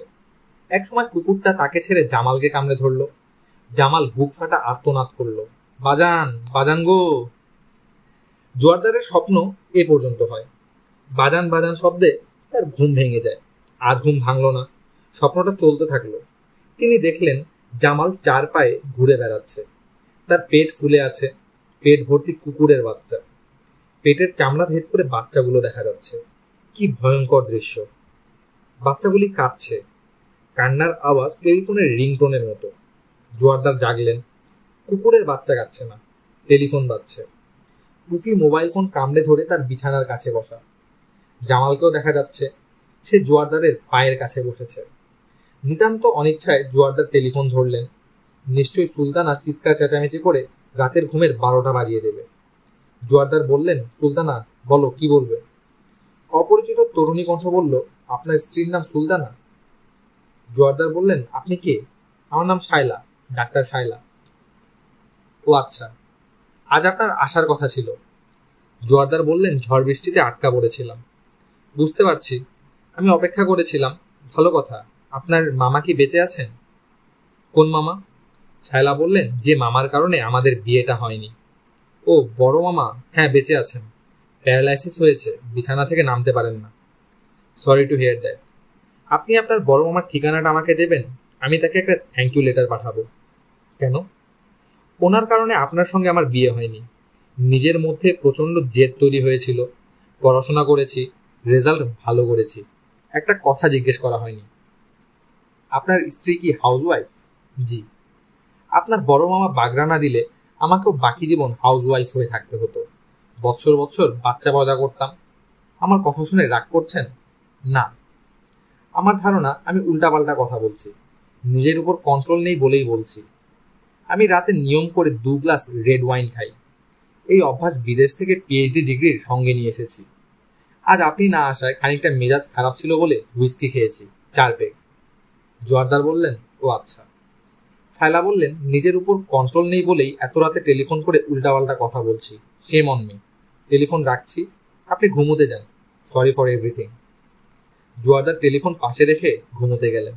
একসময় কুকুরটা তাকে ছেড়ে জামালকে কামড়ে ধরল। জামাল বুক ফাটা আর্তনাদ করল, বাজান, বাজান গো। জোয়ারদারের স্বপ্ন এ পর্যন্ত হয়। বাজান বাজান শব্দে তার ঘুম ভেঙে যায়। আজ ঘুম ভাঙল না। স্বপ্নটা চলতে থাকলো। তিনি দেখলেন জামাল 4 পায়ে ঘুরে বেড়াচ্ছে। তার পেট ফুলে আছে। পেট ভর্তি কুকুরের বাচ্চা। পেটের চামড়া ভেদ করে বাচ্চাগুলো দেখা যাচ্ছে। কি ভয়ঙ্কর দৃশ্য! বাচ্চাগুলি কাঁদছে। কান্নার আওয়াজ টেলিফোনের রিংটোনের মতো। জোয়ারদার জাগলেন। কুকুরের বাচ্চা কাঁদছে না, টেলিফোন বাজছে। পুফি মোবাইল ফোন কামড়ে ধরে তার বিছানার কাছে বসা। জামালকেও দেখা যাচ্ছে, সে জোয়ারদারের পায়ের কাছে বসেছে। নিতান্ত অনিচ্ছায় জোয়ারদার টেলিফোন ধরলেন। নিশ্চয়ই সুলতানা চিৎকার চেঁচামেচি করে রাতের ঘুমের 12টা বাজিয়ে দেবে। জোয়ারদার বললেন, সুলতানা বলো, কি বলবে? অপরিচিত তরুণী কণ্ঠ বলল, আপনার স্ত্রীর নাম সুলতানা? জোয়ারদার বললেন, আপনি কে? আমার নাম শায়লা, ডাক্তার শায়লা। ও আচ্ছা, আজ আপনার আসার কথা ছিল। জোয়ারদার বললেন, ঝড় বৃষ্টিতে আটকা পড়েছিলাম। বুঝতে পারছি, আমি অপেক্ষা করেছিলাম। ভালো কথা। আপনার মামা কি বেঁচে আছেন? কোন মামা? শায়লা বললেন, যে মামার কারণে আমাদের বিয়েটা হয়নি। ও, বড় মামা? হ্যাঁ, বেঁচে আছেন। প্যারালাইসিস হয়েছে, বিছানা থেকে নামতে পারেন না। Sorry to hear that. আপনি আপনার বড় মামার ঠিকানাটা আমাকে দেবেন? আমি তাকে একটা থ্যাংক ইউ লেটার পাঠাবো। কেন? ওনার কারণে আপনার সঙ্গে আমার বিয়ে হয়নি। নিজের মধ্যে প্রচণ্ড জেদ তৈরি হয়েছিল। পড়াশোনা করেছি, রেজাল্ট ভালো করেছি, একটা কথা জিজ্ঞেস করা হয়নি। আপনার স্ত্রী কি হাউসওয়াইফ? জি। আপনার বড় মামা বাগড়া না দিলে আমাকেও বাকি জীবন হাউসওয়াইফ হয়ে থাকতে হতো। বছর বছর বাচ্চা পয়দা করতাম। আমার কথা শুনে রাগ করছেন? না, আমার ধারণা আমি উল্টাপাল্টা কথা বলছি। নিজের উপর কন্ট্রোল নেই বলেই বলছি। আমি রাতে নিয়ম করে 2 গ্লাস রেড ওয়াইন খাই। এই অভ্যাস বিদেশ থেকে পিএইচডি ডিগ্রির সঙ্গে নিয়ে এসেছি। আজ আপনি না আসায় খানিকটা মেজাজ খারাপ ছিল বলে হুইস্কি খেয়েছি 4 পেগ। জোয়ারদার বললেন, ও আচ্ছা। শায়লা বললেন, নিজের উপর কন্ট্রোল নেই বলেই এত রাতে টেলিফোন করে উল্টাপাল্টা কথা বলছি। Same on me. টেলিফোন রাখছি, আপনি ঘুমোতে যান। Sorry for everything. Joardar telephone পাশে রেখে ঘুমোতে গেলেন।